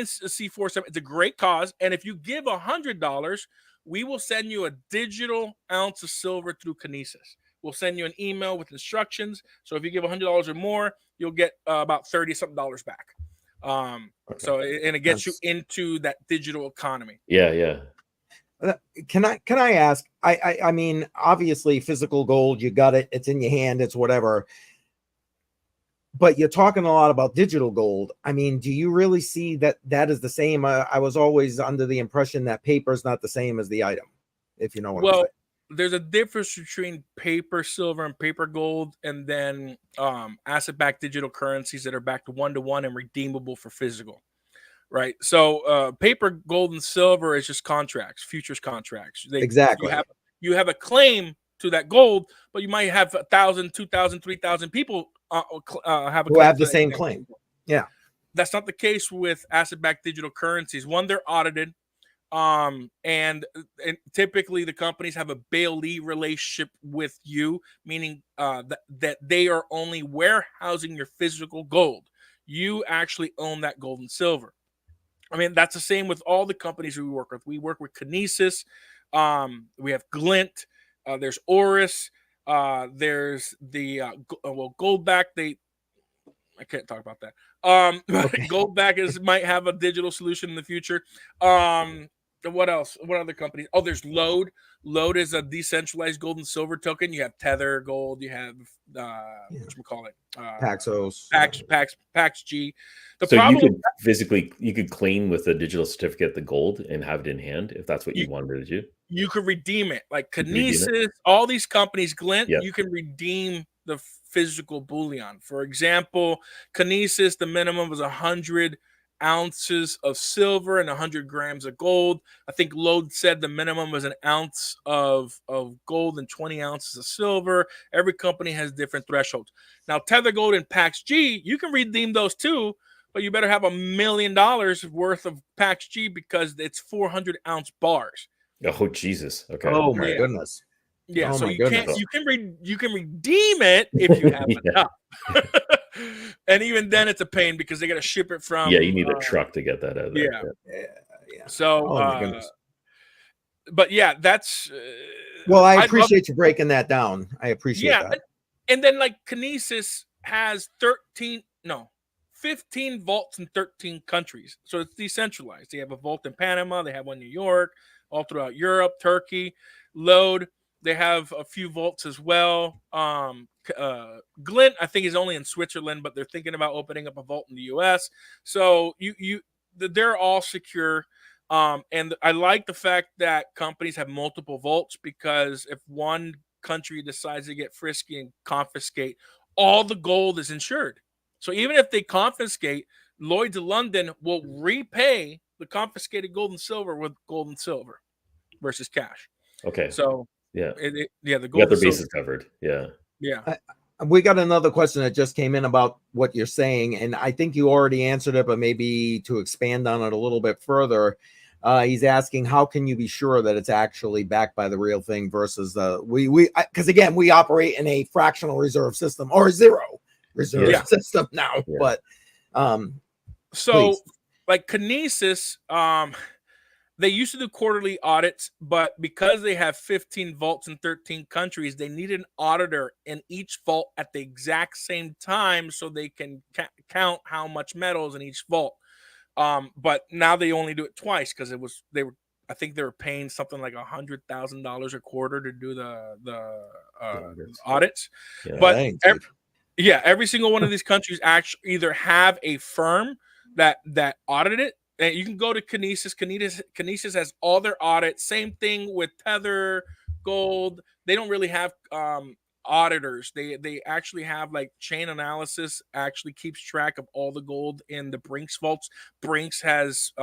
C47. It's a great cause. And if you give $100, we will send you a digital ounce of silver through Kinesis. We'll send you an email with instructions. So if you give $100 or more, you'll get about $30-something back. So, and it gets you into that digital economy. Yeah. Can I ask? I mean, obviously, physical gold, you got it. It's in your hand. It's whatever. But you're talking a lot about digital gold. I mean, do you really see that is the same? I was always under the impression that paper is not the same as the item, if you know what I'm saying. There's a difference between paper silver and paper gold, and then asset-backed digital currencies that are backed 1-to-1 and redeemable for physical. Right. So paper gold and silver is just contracts, futures contracts. Exactly. You have a claim to that gold, but you might have 1,000, 2,000, 3,000 people have the same claim. Yeah. That's not the case with asset-backed digital currencies. One, they're audited. And typically the companies have a bailee relationship with you, meaning that they are only warehousing your physical gold. You actually own that gold and silver. I mean, that's the same with all the companies we work with. We work with Kinesis. We have Glint. There's Oris. There's the Goldback. I can't talk about that. Okay. Goldback might have a digital solution in the future. What else? What other companies? Oh, there's Load. Load is a decentralized gold and silver token. You have Tether Gold. You have whatchamacallit? Paxos. PaxG. You could claim with a digital certificate the gold and have it in hand if that's what you wanted to do. You could redeem it. Like Kinesis, all these companies, Glint, you can redeem the physical bullion. For example, Kinesis, the minimum was 100 ounces of silver and 100 grams of gold. I think Load said the minimum was an ounce of gold and 20 ounces of silver. Every company has different thresholds. Now, Tether Gold and PaxG, you can redeem those too, but you better have $1 million worth of PaxG because it's 400-ounce bars. Oh, Jesus. Okay. Oh, my goodness. Yeah, so you can redeem it if you have enough. And even then it's a pain because they got to ship it from you need a truck to get that out of there. Yeah. So but yeah, that's well, I appreciate you breaking that down. I appreciate that. And then like Kinesis has 15 vaults in 13 countries. So it's decentralized. They have a vault in Panama, they have one in New York, all throughout Europe, Turkey. Load, they have a few vaults as well. Glint, I think, is only in Switzerland, but they're thinking about opening up a vault in the US. So they're all secure. And I like the fact that companies have multiple vaults because if one country decides to get frisky and confiscate, all the gold is insured. So even if they confiscate, Lloyd's of London will repay the confiscated gold and silver with gold and silver versus cash. Okay. So the gold got their bases covered. Yeah. We got another question that just came in about what you're saying, and I think you already answered it, but maybe to expand on it a little bit further, he's asking how can you be sure that it's actually backed by the real thing versus because again we operate in a fractional reserve system or zero reserve system now, but so like Kinesis, they used to do quarterly audits, but because they have 15 vaults in 13 countries, they need an auditor in each vault at the exact same time so they can count how much metal is in each vault. But now they only do it twice because I think they were paying something like $100,000 a quarter to do the audits. Yeah, but every single one of these countries actually either have a firm that audited it. And you can go to Kinesis. Kinesis has all their audits. Same thing with Tether Gold. They don't really have auditors. They actually have like chain analysis actually keeps track of all the gold in the Brinks vaults. Brinks has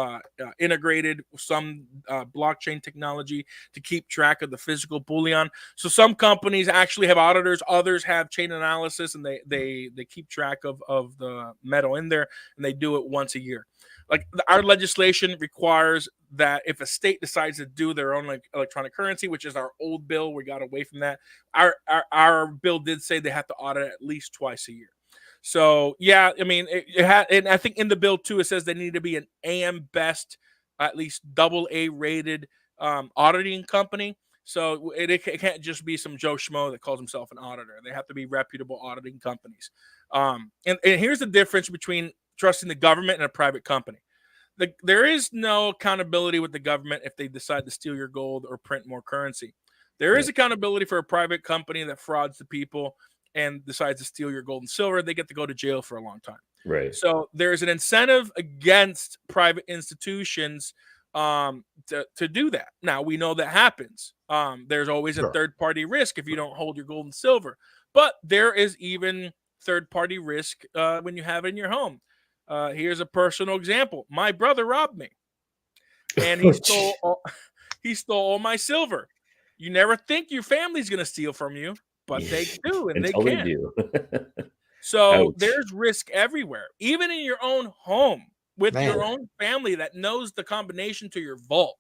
integrated some blockchain technology to keep track of the physical bullion. So some companies actually have auditors, others have chain analysis, and they keep track of the metal in there, and they do it once a year. Like our legislation requires that if a state decides to do their own electronic currency, which is our old bill, we got away from that. Our bill did say they have to audit at least twice a year. So yeah, I mean, it had, and I think in the bill too, it says they need to be an AM Best, at least AA rated auditing company. So it can't just be some Joe Schmo that calls himself an auditor. They have to be reputable auditing companies. And here's the difference between trusting the government and a private company. There is no accountability with the government if they decide to steal your gold or print more currency. There is accountability for a private company that frauds the people and decides to steal your gold and silver. They get to go to jail for a long time. Right. So there's an incentive against private institutions to do that. Now, we know that happens. There's always a third-party risk if you don't hold your gold and silver. But there is even third-party risk when you have it in your home. Here's a personal example. My brother robbed me, and he stole all my silver. You never think your family's going to steal from you, but they do, and they can. They do. So Ouch. there's risk everywhere, even in your own home with your own family that knows the combination to your vault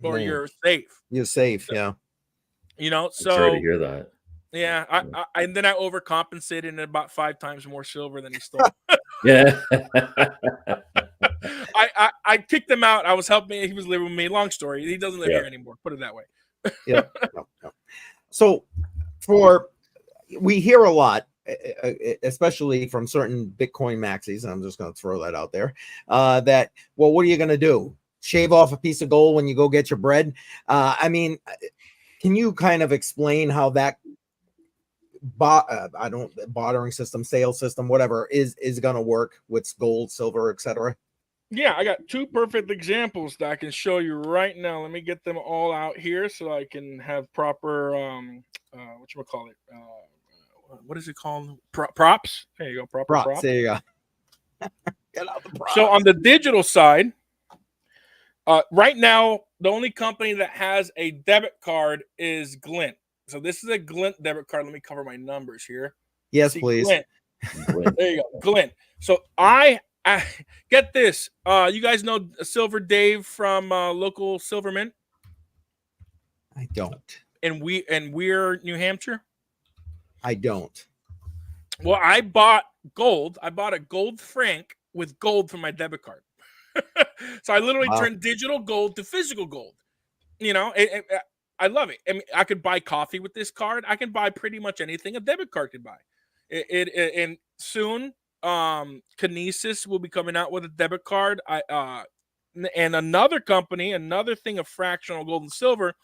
or your safe. You're safe, so, yeah. So I'm sorry to hear that. Yeah, and then I overcompensated and about 5 times more silver than he stole. Yeah. I kicked him out. I was helping. He was living with me. Long story. He doesn't live here anymore. Put it that way. Yeah. No. So we hear a lot, especially from certain Bitcoin maxis, and I'm just going to throw that out there, that, well, what are you going to do? Shave off a piece of gold when you go get your bread? I mean, can you kind of explain how that bartering system, sales system, whatever is going to work with gold, silver, etc.? Yeah, I got 2 perfect examples that I can show you right now. Let me get them all out here so I can have proper whatchamacallit, what is it called? Props. There you go. Proper props. There you go. Get out the props. So on the digital side, right now, the only company that has a debit card is Glint. So this is a Glint debit card. Let me cover my numbers here. Yes, please. Glint. There you go. Glint. So I get this. You guys know Silver Dave from local Silver Mint? I don't. And we're New Hampshire? I don't. Well, I bought gold. I bought a gold franc with gold from my debit card. So I literally turned digital gold to physical gold. You know, I love it. I mean, I could buy coffee with this card. I can buy pretty much anything a debit card could buy. And soon, Kinesis will be coming out with a debit card. And another company, another thing of fractional gold and silver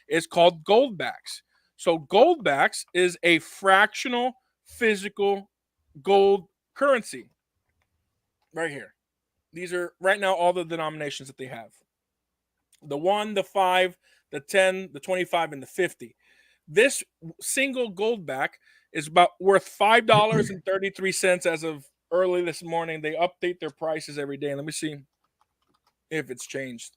is called Goldbacks. So Goldbacks is a fractional physical gold currency right here. These are right now all the denominations that they have. The 1, the 5, the 10, the 25, and the 50. This single Goldback is about worth $5.33 as of early this morning. They update their prices every day. Let me see if it's changed.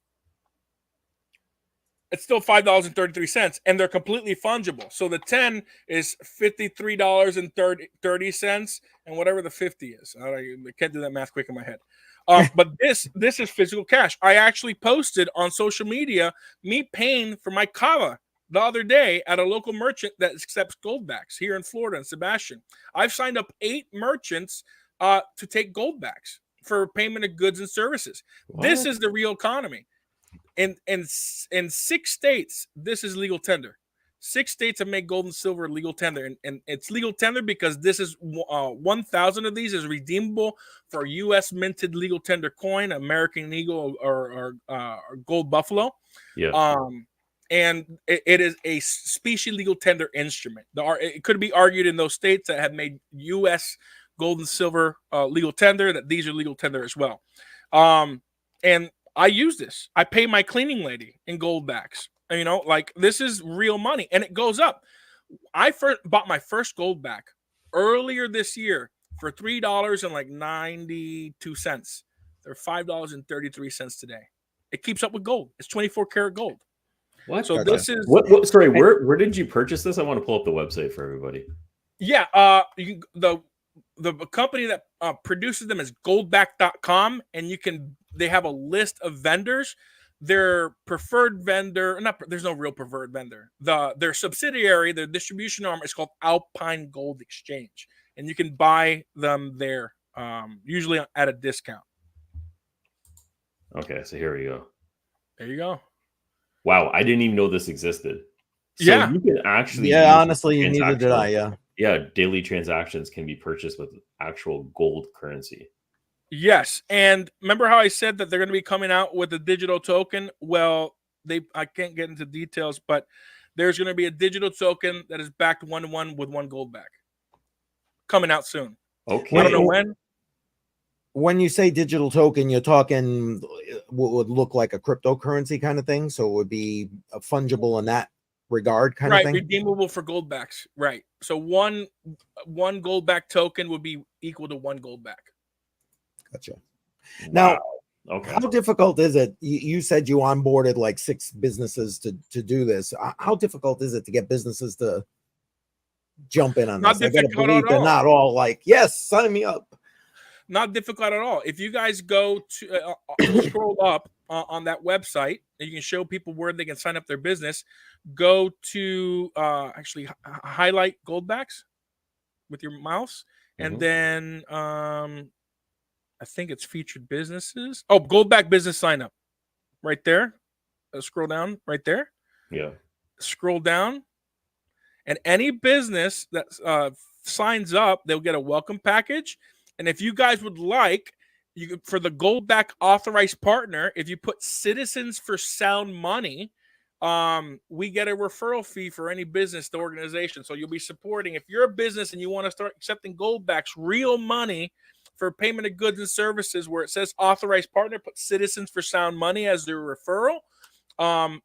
It's still $5.33, and they're completely fungible. So the 10 is $53.30, and whatever the 50 is. I can't do that math quick in my head. But this is physical cash. I actually posted on social media me paying for my kava the other day at a local merchant that accepts Goldbacks here in Florida in Sebastian. I've signed up 8 merchants to take Goldbacks for payment of goods and services. What? This is the real economy. In 6 states, this is legal tender. 6 states have made gold and silver legal tender, and it's legal tender because this is 1,000 of these is redeemable for U.S. minted legal tender coin, American Eagle, or Gold Buffalo. Yeah. And it is a specie legal tender instrument. It could be argued in those states that have made U.S. gold and silver legal tender that these are legal tender as well. And I use this. I pay my cleaning lady in Goldbacks. You know, like this is real money, and it goes up. I bought my first Goldback earlier this year for $3.92. They're $5.33 today. It keeps up with gold. It's 24 karat gold. What? So this is what? Sorry, where did you purchase this? I want to pull up the website for everybody. Yeah, the company that produces them is goldback.com, and they have a list of vendors. Their preferred vendor, there's no real preferred vendor. Their subsidiary, their distribution arm is called Alpine Gold Exchange, and you can buy them there, usually at a discount. Okay, so here we go. There you go. Wow, I didn't even know this existed. So Yeah. you can actually Yeah, honestly, neither did I. Yeah, daily transactions can be purchased with actual gold currency. Yes, and remember how I said that they're going to be coming out with a digital token? Well, I can't get into details, but there's going to be a digital token that is backed 1-to-1 with one gold back coming out soon. Okay. I don't know when. When you say digital token, you're talking what would look like a cryptocurrency kind of thing. So it would be fungible in that regard kind of Right, thing. redeemable for gold backs. Right. So one gold back token would be equal to one gold back. Gotcha. Wow. Now, okay. How difficult is it? You said you onboarded like 6 businesses to do this. How difficult is it to get businesses to jump in on this? I got to believe they're not all like, yes, sign me up. Not difficult at all. If you guys go to scroll up on that website, and you can show people where they can sign up their business. Go to actually highlight Goldbacks with your mouse, and then I think it's featured businesses. Oh, Goldback business sign up, right there. Scroll down, right there. Yeah. Scroll down, and any business that signs up, they'll get a welcome package. And if you guys would like, for the Goldback authorized partner, if you put Citizens for Sound Money, we get a referral fee for any business to organization. So you'll be supporting, if you're a business and you want to start accepting Goldbacks, real money for payment of goods and services, where it says authorized partner, put Citizens for Sound Money as their referral.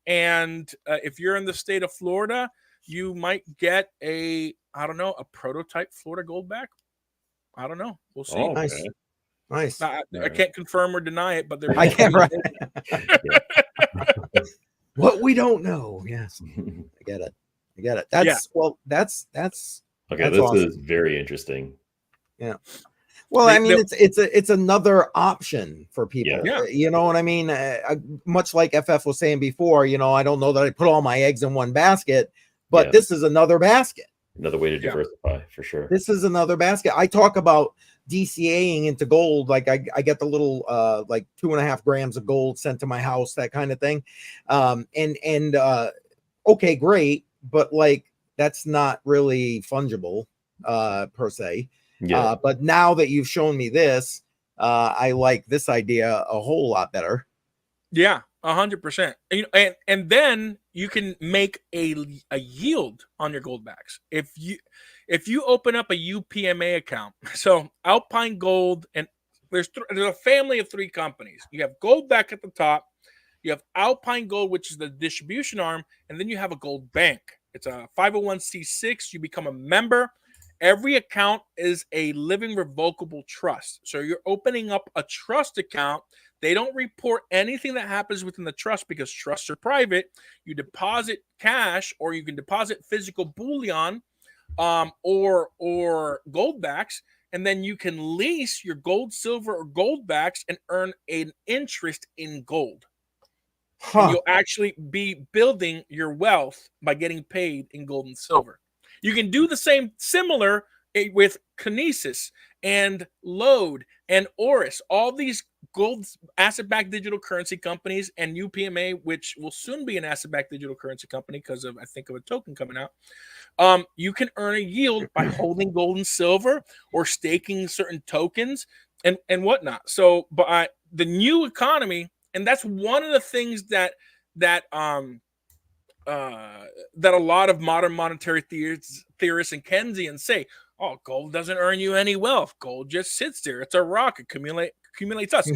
And if you're in the state of Florida, you might get a prototype Florida Goldback. I don't know. We'll see. Oh, nice. I can't confirm or deny it, but I can't. Right. What we don't know. Yes, I get it. That's okay. That's this awesome. is very interesting. Yeah. Well, I mean, it's another option for people. Yeah. You know what I mean? Much like FF was saying before, I don't know that I put all my eggs in one basket, but this is another basket. Another way to diversify, for sure. This is another basket. I talk about DCAing into gold. Like I get the little like 2.5 grams of gold sent to my house, that kind of thing. Okay, great, but like that's not really fungible per se. Yeah. But now that you've shown me this, I like this idea a whole lot better. Yeah, 100%. And then you can make a yield on your Goldbacks. If you open up a UPMA account, so Alpine Gold, and there's a family of 3 companies. You have Goldback at the top, you have Alpine Gold, which is the distribution arm, and then you have a gold bank. It's a 501c6. You become a member. Every account is a living revocable trust. So you're opening up a trust account. They don't report anything that happens within the trust because trusts are private. You deposit cash, or you can deposit physical bullion or Goldbacks, and then you can lease your gold, silver, or Goldbacks and earn an interest in gold. And you'll actually be building your wealth by getting paid in gold and silver. You can do the similar with Kinesis and Load and Oris, all these gold asset-backed digital currency companies, and UPMA, which will soon be an asset-backed digital currency company because of, I think, of a token coming out. You can earn a yield by holding gold and silver or staking certain tokens and whatnot. So, but the new economy, and that's one of the things that a lot of modern monetary theorists and Keynesians say, oh, gold doesn't earn you any wealth. Gold just sits there. It's a rock. It accumulates us.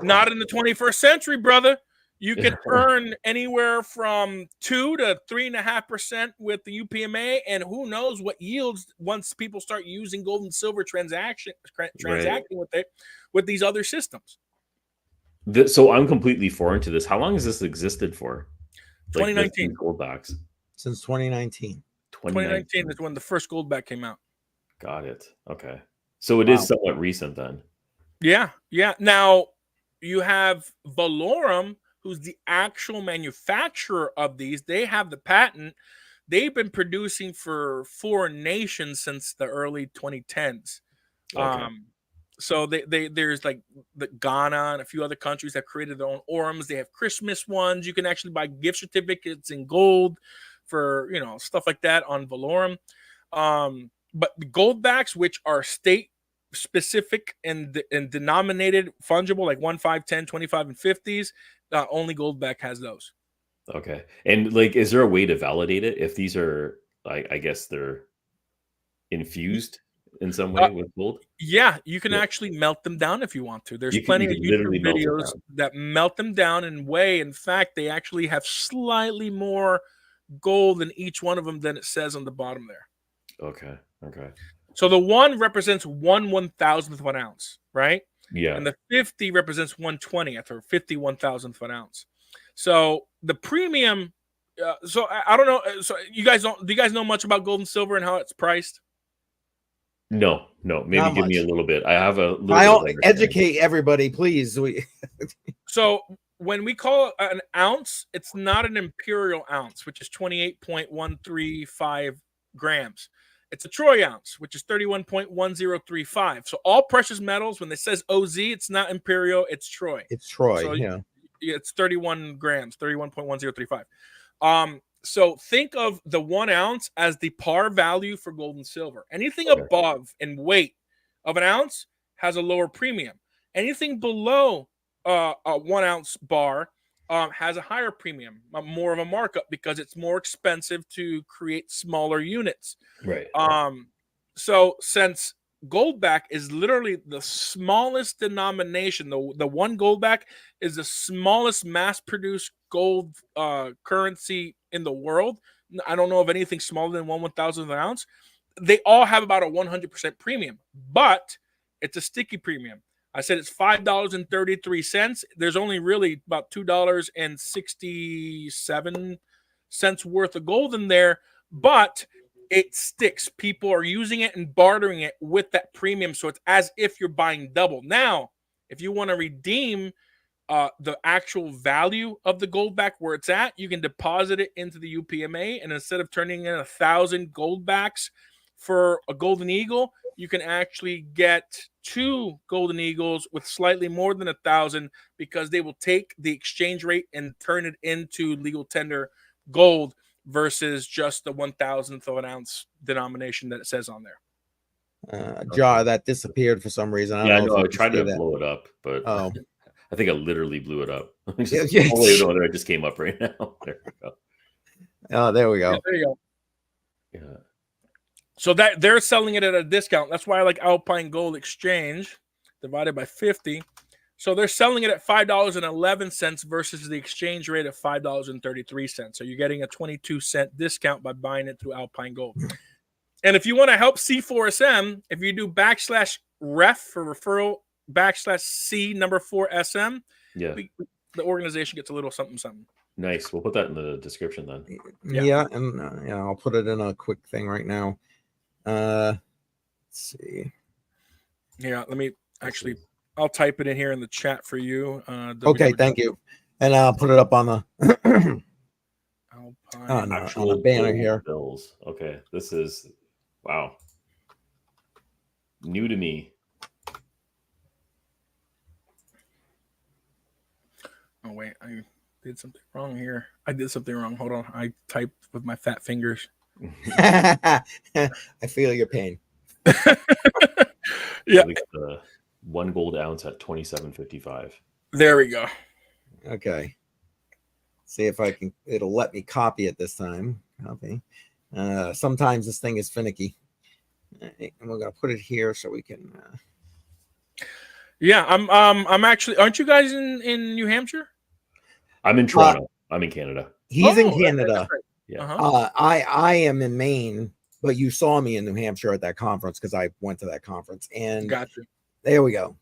Not in the 21st century, brother. You can earn anywhere from 2 to 3.5% with the UPMA, and who knows what yields once people start using gold and silver transacting with it, with these other systems. So I'm completely foreign to this. How long has this existed for? 2019. Goldbacks. Since 2019. 2019 is when the first Goldback came out. Got it. Okay. So it is somewhat recent then. Yeah. Yeah. Now you have Valorum, who's the actual manufacturer of these. They have the patent. They've been producing for foreign nations since the early 2010s. Okay. So there's like the Ghana and a few other countries have created their own orums. They have Christmas ones. You can actually buy gift certificates in gold for, you know, stuff like that on Valorum. But the gold backs, which are state specific and denominated fungible, like 1, 5, 10, 25, and 50s, only Goldback has those. Okay. And like, is there a way to validate it if these are, I guess they're infused in some way with gold? Yeah, you can actually melt them down if you want to. There's plenty of YouTube videos that melt them down and weigh. In fact, they actually have slightly more gold in each one of them than it says on the bottom there. Okay. Okay. So the 1 represents 1/1000th of an ounce, right? Yeah. And the 50 represents 1/20th or 51,000th of an ounce. So the premium. So I don't know. So do you guys know much about gold and silver and how it's priced? No. Maybe give me a little bit. I have a little. I'll educate everybody, please. So when we call an ounce, it's not an imperial ounce, which is 28.135 grams. It's a troy ounce, which is 31.1035. So all precious metals, when it says OZ, it's not imperial, it's troy. It's troy, so yeah. It's 31 grams, 31.1035. So think of the 1 ounce as the par value for gold and silver. Anything above in weight of an ounce has a lower premium. Anything below a 1 ounce bar has a higher premium, more of a markup, because it's more expensive to create smaller units. Right. So since Goldback is literally the smallest denomination, the 1 Goldback is the smallest mass-produced gold currency in the world. I don't know of anything smaller than 1/1000th of an ounce. They all have about a 100% premium, but it's a sticky premium. I said it's $5.33. There's only really about $2.67 worth of gold in there, but it sticks. People are using it and bartering it with that premium, so it's as if you're buying double. Now, if you want to redeem the actual value of the Goldback where it's at, you can deposit it into the UPMA, and instead of turning in 1,000 Goldbacks for a Golden Eagle, you can actually get 2 Golden Eagles with slightly more than 1,000, because they will take the exchange rate and turn it into legal tender gold versus just the 1,000th of an ounce denomination that it says on there. Jar, that disappeared for some reason. I tried to blow it up, but I think I literally blew it up. Oh, no, it just came up right now. There we go. Oh, there we go. Yeah, there you go. Yeah. So that they're selling it at a discount. That's why I like Alpine Gold Exchange divided by 50. So they're selling it at $5.11 versus the exchange rate of $5.33. So you're getting a 22-cent discount by buying it through Alpine Gold. And if you want to help C4SM, if you do /ref for referral /C number 4 SM, the organization gets a little something. Nice. We'll put that in the description then. Yeah, and I'll put it in a quick thing right now. Let's see. Yeah, let me actually. I'll type it in here in the chat for you. Okay, thank you. And I'll put it up on the on the banner here. Bills. Okay, this is wow. New to me. Oh wait, I did something wrong here. I did something wrong. Hold on. I typed with my fat fingers. I feel your pain. Yeah. 1 gold ounce at $27.55. There we go. Okay. See if I can. It'll let me copy it this time. Copy. Sometimes this thing is finicky. And we're gonna put it here so we can. Yeah, I'm actually. Aren't you guys in New Hampshire? I'm in Toronto. I'm in Canada. He's in Canada. Right. Yeah. I am in Maine, but you saw me in New Hampshire at that conference because I went to that conference. And gotcha. There we go.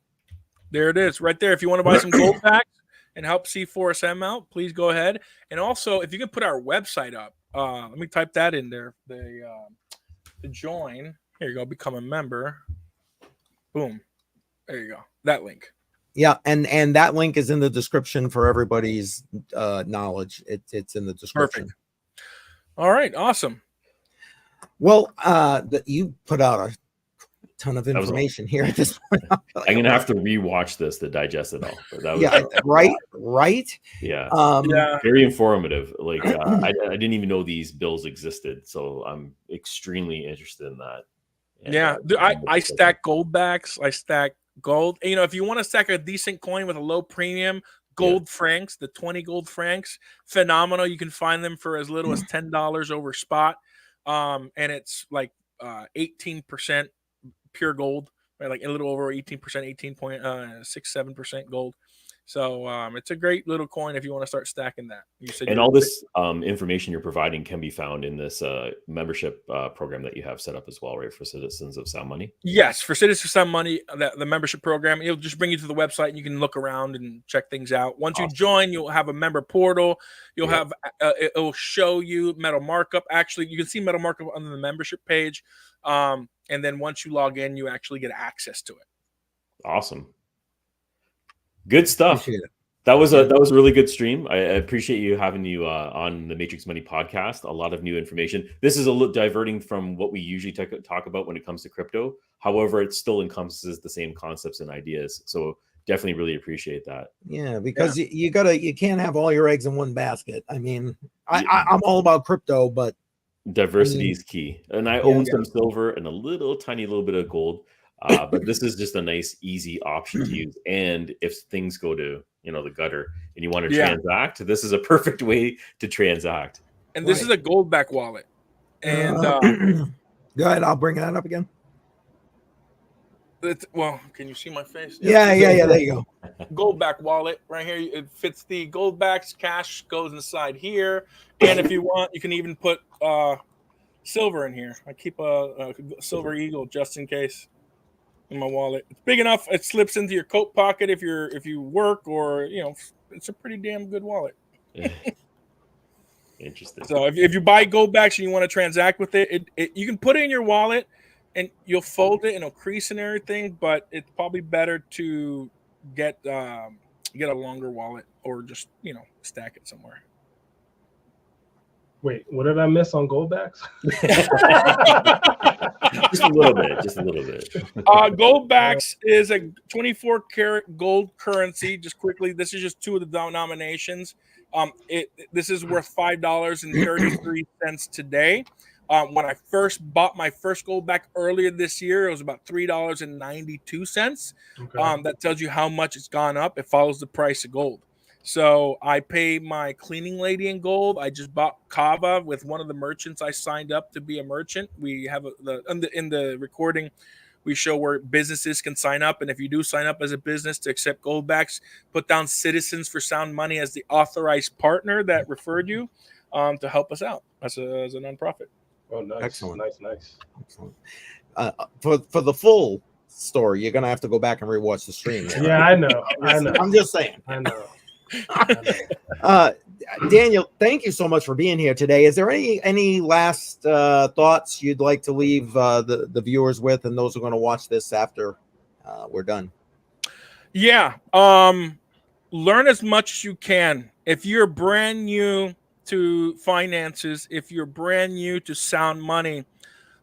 There it is, right there. If you want to buy some gold packs and help C4SM out, please go ahead. And also, if you could put our website up, let me type that in there. The join. Here you go. Become a member. Boom. There you go. That link. Yeah, and that link is in the description for everybody's knowledge. It's in the description. Perfect. All right. Awesome. Well, you put out ton of information here at this point. I'm gonna have to rewatch this to digest it all. But that was right. Yeah. Very informative. Like I didn't even know these bills existed, so I'm extremely interested in that. And, I stack gold backs. I stack gold. You know, if you want to stack a decent coin with a low premium, gold francs, the 20 gold francs, phenomenal. You can find them for as little as $10 over spot, and it's like 18% pure gold, right? Like a little over 18%, 18.67% gold. So it's a great little coin if you want to start stacking that. And all this information you're providing can be found in this membership program that you have set up as well, right? For Citizens of Sound Money? Yes, for Citizens of Sound Money, the membership program, it'll just bring you to the website and you can look around and check things out. Once you join, you'll have a member portal. You'll have, it'll show you metal markup. Actually, you can see metal markup on the membership page. And then once you log in, you actually get access to it. Awesome. Good stuff. That was a really good stream. I appreciate you having you on the Matrix Money podcast. A lot of new information. This is a little diverting from what we usually talk about when it comes to crypto. However, it still encompasses the same concepts and ideas. So definitely really appreciate that. Yeah, because you can't have all your eggs in one basket. I mean, I'm all about crypto, but diversity is key. And I own some silver and a tiny little bit of gold. But this is just a nice, easy option to use. And if things go to, the gutter and you want to transact, this is a perfect way to transact. And this is a gold back wallet. And go ahead, I'll bring that up again. Well, can you see my face? Yeah, there you go. Gold back wallet right here. It fits the gold backs. Cash goes inside here. And if you want, you can even put silver in here. I keep a silver eagle just in case. In my wallet, it's big enough. It slips into your coat pocket if you work, or it's a pretty damn good wallet. Interesting. So if you buy gold backs and you want to transact with it, you can put it in your wallet and you'll fold it and it'll crease and everything. But it's probably better to get a longer wallet or just stack it somewhere. Wait, what did I miss on gold backs? Just a little bit. Gold backs is a 24 karat gold currency. Just quickly, this is just two of the denominations. This is worth $5.33 today. When I first bought my first gold back earlier this year, it was about $3.92. Okay. That tells you how much it's gone up. It follows the price of gold. So I pay my cleaning lady in gold. I just bought Kava with one of the merchants I signed up to be a merchant. We have in the recording, we show where businesses can sign up. And if you do sign up as a business to accept gold backs, put down Citizens for Sound Money as the authorized partner that referred you to help us out as a nonprofit. Oh, nice. Excellent. Nice. Excellent. For the full story, you're going to have to go back and rewatch the stream. Yeah, I know. I'm just saying. I know. Daniel, thank you so much for being here today. Is there any last thoughts you'd like to leave the viewers with and those who are going to watch this after we're done? Yeah. Learn as much as you can. If you're brand new to finances, if you're brand new to sound money,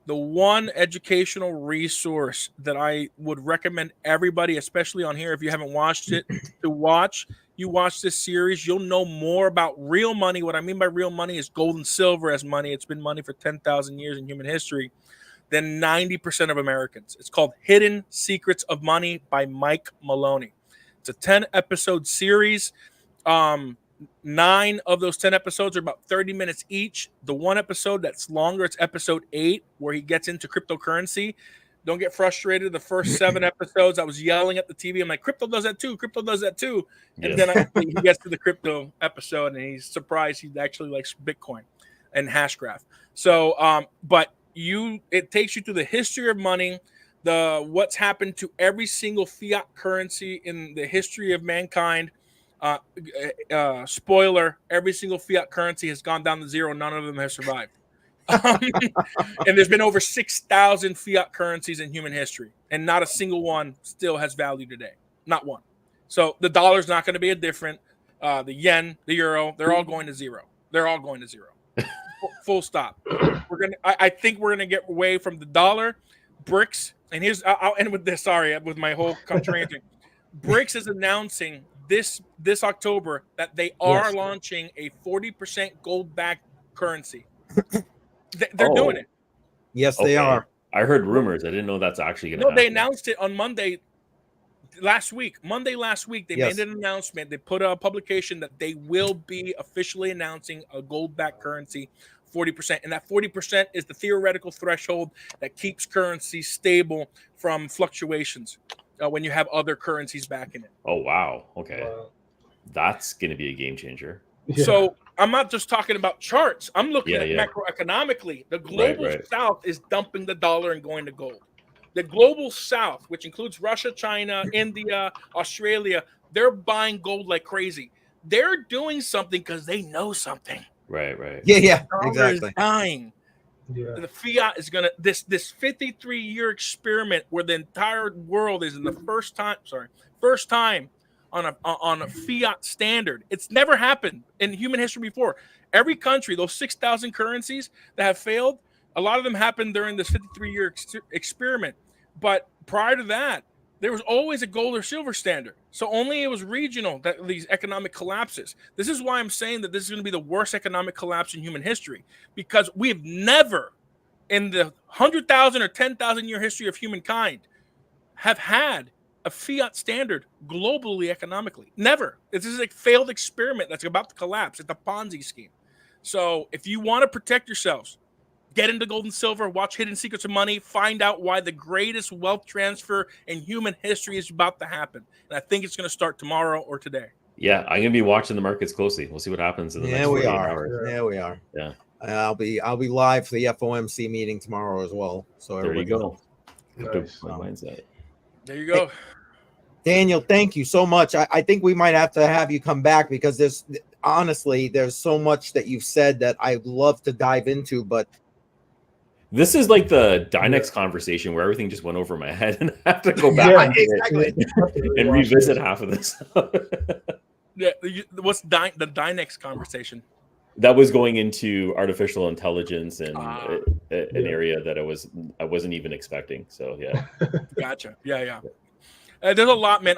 the one educational resource that I would recommend everybody, especially on here, if you haven't watched it, to watch. You watch this series, you'll know more about real money. What I mean by real money is gold and silver as money. It's been money for 10,000 years in human history. Than 90% of Americans. It's called Hidden Secrets of Money by Mike Maloney. It's a 10-episode series. 9 of those 10 episodes are about 30 minutes each. The one episode that's longer, it's episode 8, where he gets into cryptocurrency. Don't get frustrated. The first 7 episodes, I was yelling at the TV. I'm like, crypto does that too. Crypto does that too. And then he gets to the crypto episode, and he's surprised he actually likes Bitcoin and Hashgraph. So, but it takes you through the history of money, what's happened to every single fiat currency in the history of mankind. Spoiler: every single fiat currency has gone down to zero. None of them have survived. And there's been over 6,000 fiat currencies in human history, and not a single one still has value today. Not one. So the dollar's not going to be a different. The yen, the euro, they're all going to zero. They're all going to zero. Full stop. I think we're gonna get away from the dollar. BRICS and I'll end with this. Sorry, with my whole contrarian thing. BRICS is announcing this October that they are launching a 40% gold-backed currency. They're doing it. Yes, they are. I heard rumors. I didn't know that's actually going to happen. No, they announced it on Monday last week. They made an announcement. They put a publication that they will be officially announcing a gold-backed currency, 40%. And that 40% is the theoretical threshold that keeps currency stable from fluctuations when you have other currencies backing it. Oh, wow. Okay. That's going to be a game changer. Yeah. So I'm not just talking about charts. I'm looking at macroeconomically. The global south is dumping the dollar and going to gold. The global south, which includes Russia, China, India, Australia, they're buying gold like crazy. They're doing something because they know something. Right. Yeah, The dollar exactly. is dying. Yeah. The fiat is gonna this 53-year experiment where the entire world is in the first time on a fiat standard. It's never happened in human history before. Every country, those 6,000 currencies that have failed, a lot of them happened during this 53-year experiment. But prior to that, there was always a gold or silver standard. So only it was regional that these economic collapses. This is why I'm saying that this is going to be the worst economic collapse in human history, because we've never, in the 100,000 or 10,000 year history of humankind, have had a fiat standard globally economically. Never. This is a failed experiment that's about to collapse. It's a Ponzi scheme. So if you want to protect yourselves, get into gold and silver, watch Hidden Secrets of Money, find out why the greatest wealth transfer in human history is about to happen. And I think it's going to start tomorrow or today. Yeah, I'm going to be watching the markets closely. We'll see what happens in the next 48 hours. Yeah, we are. Yeah. I'll be live for the FOMC meeting tomorrow as well. So there you go. Nice. Mindset. There you go. Daniel, thank you so much. I think we might have to have you come back because there's so much that you've said that I'd love to dive into, but this is like the Dynex conversation where everything just went over my head and I have to go back and revisit half of this. What's the Dynex conversation? That was going into artificial intelligence and an area that I wasn't even expecting. So yeah. Gotcha. Yeah. There's a lot, man.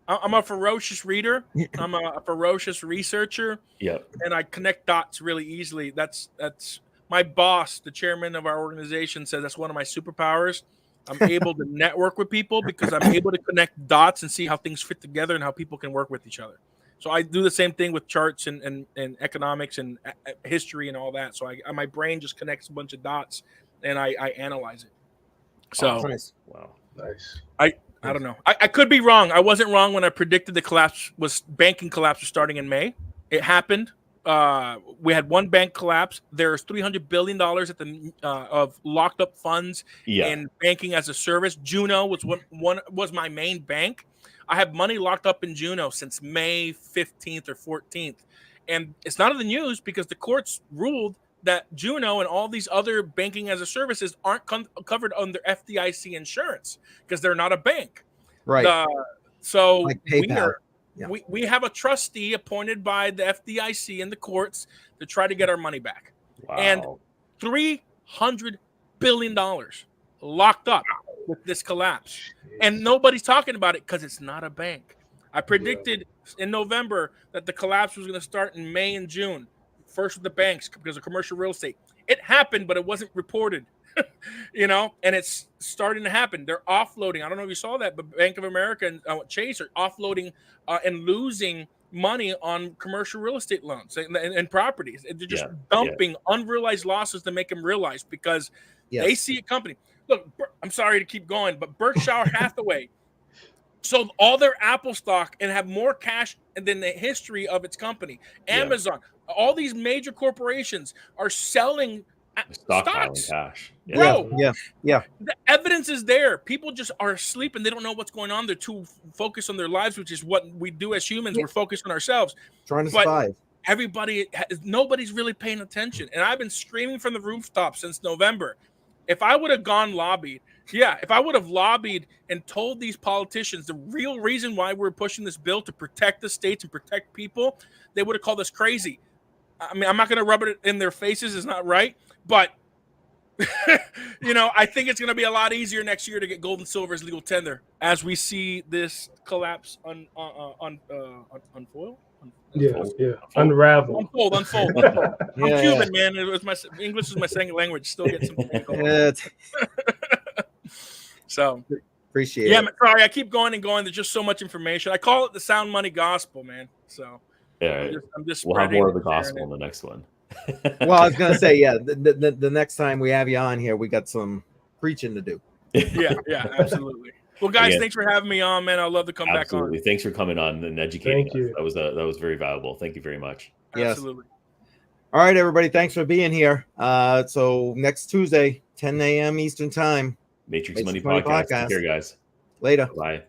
I'm a ferocious reader. I'm a ferocious researcher. Yeah. And I connect dots really easily. That's my boss, the chairman of our organization, says that's one of my superpowers. I'm able to network with people because I'm able to connect dots and see how things fit together and how people can work with each other. So I do the same thing with charts and economics and history and all that. So my brain just connects a bunch of dots and I analyze it. So nice. Wow. Nice. I don't know. I could be wrong. I wasn't wrong when I predicted the banking collapse was starting in May. It happened. We had one bank collapse. There's $300 billion at the of locked up funds in banking as a service. Juno was my main bank. I have money locked up in Juno since May 15th or 14th. And it's not in the news because the courts ruled that Juno and all these other banking as a services aren't covered under FDIC insurance because they're not a bank. Right. So like PayPal. we have a trustee appointed by the FDIC and the courts to try to get our money back. Wow. And $300 billion locked up with this collapse. And nobody's talking about it because it's not a bank. I predicted in November that the collapse was going to start in May and June. First with the banks because of commercial real estate. It happened, but it wasn't reported, and it's starting to happen. They're offloading. I don't know if you saw that, but Bank of America and Chase are offloading and losing money on commercial real estate loans and properties. They're just dumping unrealized losses to make them realize because they see a company. Look, I'm sorry to keep going, but Berkshire Hathaway sold all their Apple stock and have more cash than the history of its company. Amazon, all these major corporations are selling stocks. Cash. Bro, yeah. The evidence is there. People just are asleep and they don't know what's going on. They're too focused on their lives, which is what we do as humans. We're focused on ourselves. Trying to survive. Nobody's really paying attention. And I've been screaming from the rooftop since November. If I would have lobbied and told these politicians the real reason why we're pushing this bill to protect the states and protect people, they would have called us crazy. I mean, I'm not going to rub it in their faces. It's not right. But I think it's going to be a lot easier next year to get gold and silver as legal tender as we see this collapse unfold. Unravel. Unfold. I'm Cuban, man. English is my second language. Still get some. So appreciate it. Sorry, I keep going and going. There's just so much information. I call it the sound money gospel, man. So I'm just we'll have more of the gospel in the next one. Well, I was gonna say, the next time we have you on here, we got some preaching to do. Yeah, absolutely. Well, guys, thanks for having me on, man. I'd love to come back on. Thanks for coming on and educating us. That was very valuable. Thank you very much. Absolutely. All right, everybody. Thanks for being here. So next Tuesday, 10 a.m. Eastern time. Matrix Money Podcast. Take care, guys. Later. Bye.